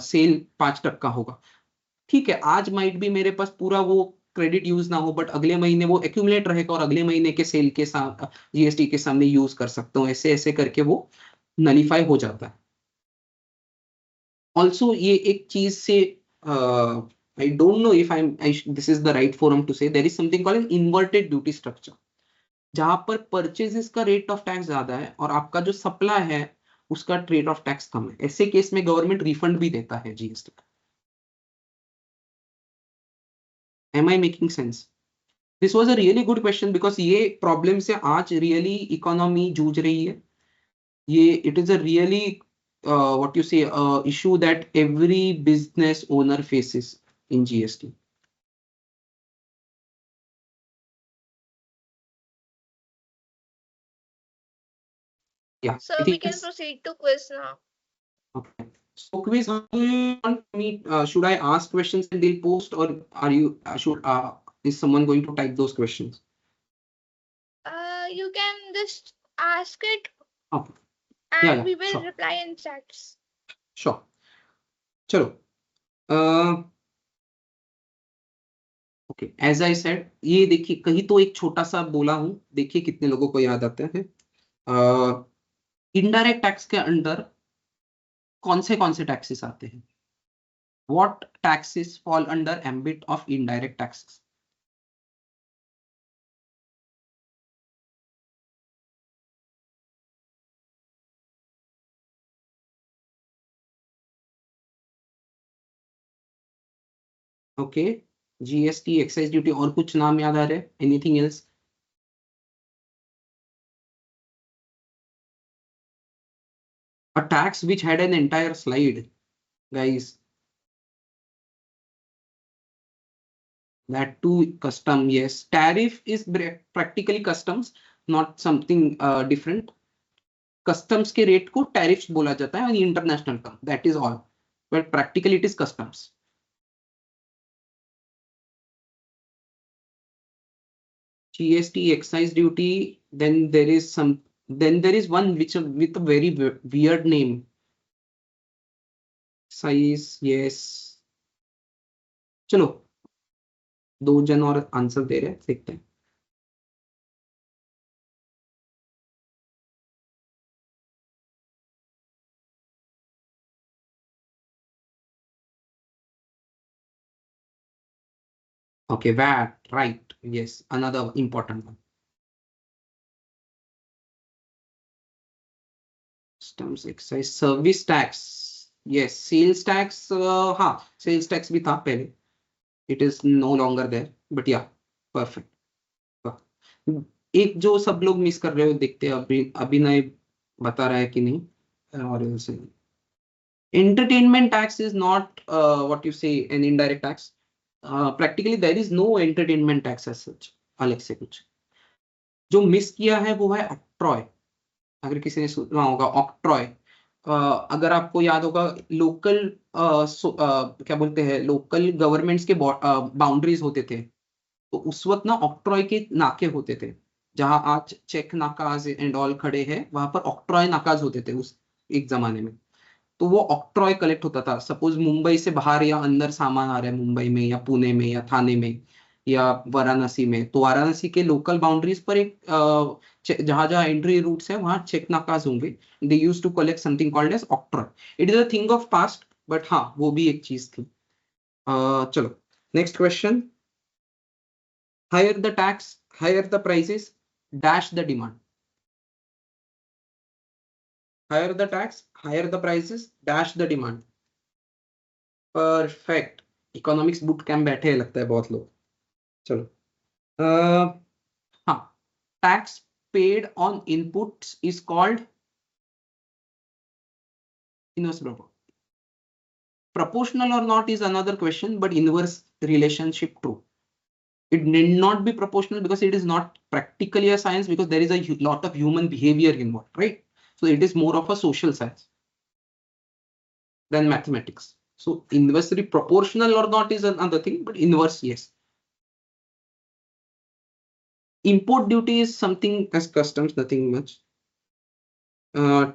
सेल 5% होगा. ठीक है, आज माइट भी मेरे पास पूरा वो क्रेडिट यूज ना हो, बट अगले महीने वो एक्यूमुलेट रहेगा और अगले महीने के सेल के साथ जीएसटी के सामने यूज कर सकता हूँ. ऐसे ऐसे करके वो नलीफाई हो जाता है. ऑल्सो ये एक चीज से I don't know if this is the right forum to say, there is something called inverted duty structure, जहां पर परचेजेस का रेट ऑफ टैक्स ज्यादा है और आपका जो सप्लाई है उसका रेट ऑफ टैक्स कम है. ऐसे केस में गवर्नमेंट रिफंड भी देता है GST. Am I making sense? This was a really good question because ये प्रॉब्लम से आज रियली इकोनॉमी जूझ रही है. ये it is a really what you say issue that every business owner faces in GST. Yeah, So I we think can proceed to quiz now. okay. So quiz, how do you want me? Should I ask questions and they'll post, or are you is someone going to type those questions? You can just ask it Okay. and Yeah, we will sure, reply in chats. sure. चलो. Uh, okay, as I said, ये देखिए कहीं तो एक छोटा सा बोला हूं, देखिए कितने लोगों को याद आता है. इनडायरेक्ट टैक्स के अंडर कौन से टैक्सेस आते हैं? What taxes fall under ambit of indirect taxes? Okay, GST, excise duty, और कुछ नाम याद आ रहे हैं? Anything else? A tax which had an entire slide, guys. That too custom, yes. Tariff is practically customs, not something different. Customs के rate को tariffs बोला जाता है, international term. That is all. But practically it is customs. GST, excise duty. Then there is some. Then there is one which with a very weird name. Size, yes. चलो, दो जन और answer दे रहे हैं, देखते हैं. Okay, VAT, right? Yes, another important one. Customs, excise, service tax. Yes, sales tax. हाँ, sales tax भी था पहले. It is no longer there. But yeah, perfect. एक जो सब लोग मिस कर रहे हो, देखते हैं अभिनय बता रहा है कि नहीं. और entertainment tax is not what you say an indirect tax. Practically there is no entertainment tax as such. अलग से कुछ जो मिस किया है वो है ऑक्ट्रॉय. अगर किसी ने सुना होगा ऑक्ट्रॉय, अगर आपको याद होगा, लोकल क्या बोलते हैं, लोकल गवर्नमेंट्स के बाउंड्रीज होते थे, तो उस वक्त ना ऑक्ट्रॉय के नाके होते थे. जहां आज चेक नाकाज एंड ऑल खड़े हैं, वहां पर ऑक्ट्रॉय नाकाज होते थे उस एक जमाने में. तो वो ऑक्ट्रॉय कलेक्ट होता था. सपोज मुंबई से बाहर या अंदर सामान आ रहा है, मुंबई में या पुणे में या थाने में या वाराणसी में, तो वाराणसी के लोकल बाउंड्रीज पर एक जहां जहां एंट्री रूट्स है वहां चेक नाकाज होंगे. They use to collect something called as octroi. It is a thing of past, but हाँ, वो भी एक चीज थी. चलो, next question. Higher the tax, higher the prices, dash the demand. Higher the tax, higher the prices, dash the demand. Perfect. Economics boot camp बैठे हैं लगता है बहुत लोग. चलो, हाँ, tax paid on inputs is called inverse proportional or not is another question, but inverse relationship true. It need not be proportional because it is not practically a science, because there is a lot of human behavior involved, right? So it is more of a social science than mathematics. So inversely proportional or not is another thing, but inverse, yes. Import duty is something as customs, nothing much.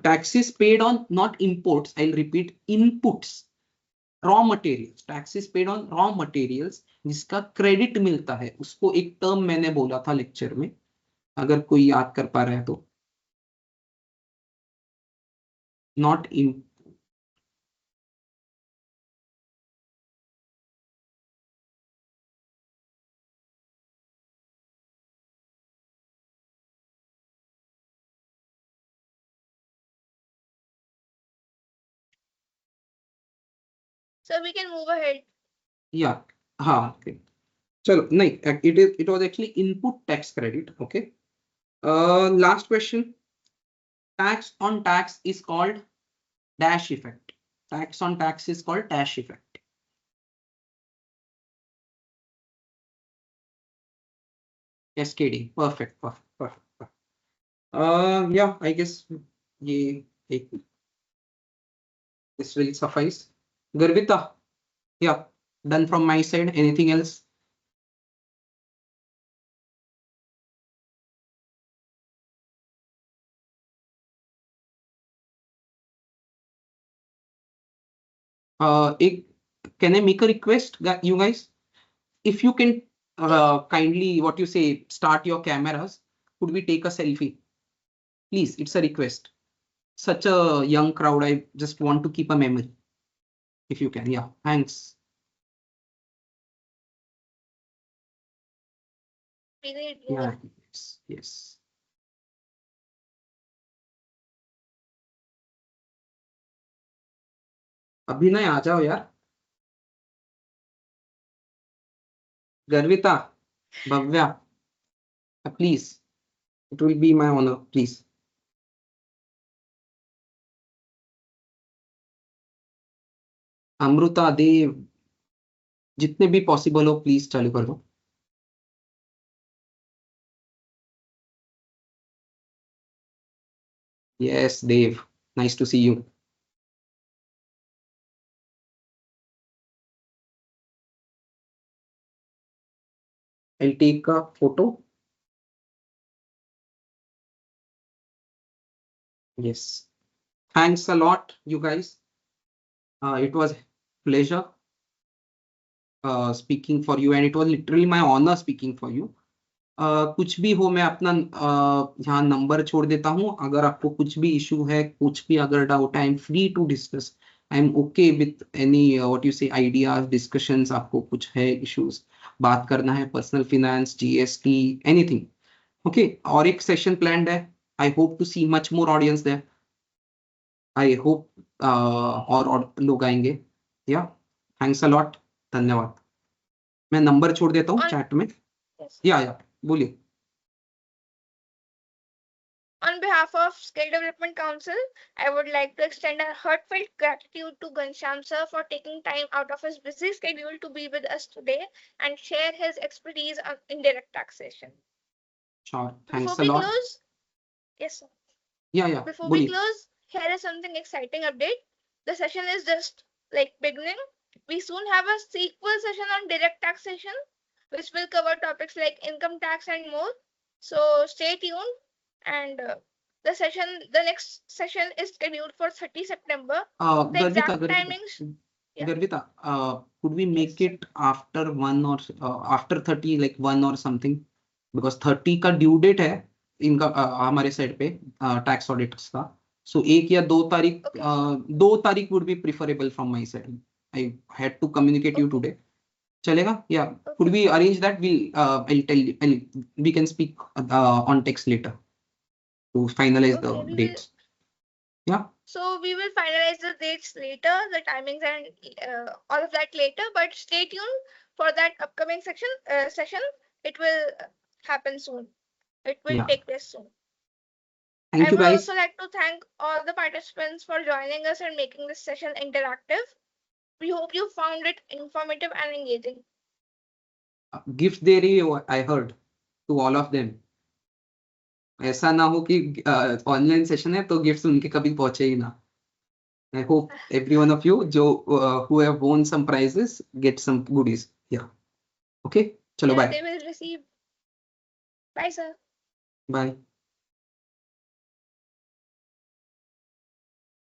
Taxes paid on not imports, I'll repeat, inputs, raw materials. Taxes paid on raw materials जिसका credit मिलता है, उसको एक term मैंने बोला था lecture में, अगर कोई याद कर पा रहा है तो. Not in. So we can move ahead. या, हाँ, okay. चलो, नहीं, it was actually input tax credit. Okay, last question. Tax on tax is called dash effect. Tax on tax is called dash effect. SKD. Perfect, perfect, perfect. या, I guess ये एक This will suffice. Garvita, yeah, done from my side. Anything else? Can I make a request, you guys? If you can kindly, what you say, start your cameras, could we take a selfie? Please, it's a request. Such a young crowd, I just want to keep a memory. If you can, yeah, thanks. Yeah, yes, yes. अभिनय आ जाओ यार. Garvita, Bhavya, please. It will be my honor, please. Amrita, देव, जितने भी possible हो please चालू कर दो. Yes, Dev, nice to see you. I'll take a photo. Yes. Thanks a lot, you guys. It was pleasure speaking for you, and it was literally my honor speaking for you. कुछ भी हो, मैं अपना यहाँ number छोड़ देता हूँ. अगर आपको कुछ भी इशू है, कुछ भी अगर डाउट है, I am free to discuss. I am okay with any what you say ideas, discussions. आपको कुछ है इश्यूज, बात करना है, personal finance, GST, anything. Okay, और एक सेशन प्लान्ड है. I hope to see much more audience there. I hope और लोग आएंगे. या थैंक्स अ लॉट. धन्यवाद. मैं नंबर छोड़ देता हूँ चैट में. या बोलिए. On behalf of Skill Development Council, I would like to extend a heartfelt gratitude to Ghanshyam sir for taking time out of his busy schedule to be with us today and share his expertise on indirect taxation. Sure. Before Thanks a we lot. close, yes, sir. Yeah. Before we बोलिए. close, here is something exciting update. The session is just like beginning. We soon have a sequel session on direct taxation, which will cover topics like income tax and more. So stay tuned. And the next session is scheduled for 30 September. The exact timings. Yeah. Garvita, could we make Yes. it after 1 or after 30, like 1 or something? Because 30 का due date है इनका हमारे side पे tax auditors का. सो 1 या 2 तारीख, 2 तारीख would be preferable from my side. I had to communicate you today. चलेगा? Yeah. Could we arrange that? I'll tell you. We can speak on text later to finalize the dates. Yeah. So we will finalize the dates later, the timings and all of that later. But stay tuned for that upcoming session. It will happen soon. It will take place soon. Thank you, I would guys. also like to thank all the participants for joining us and making this session interactive. We hope you found it informative and engaging. Gift दे रही है, I heard, to all of them. ऐसा ना हो कि online session है तो gifts उनके कभी पहुंचे ही ना. I hope every one of you who have won some prizes get some goodies. Yeah. Okay. Chalo, bye. They will receive. Bye, sir. Bye.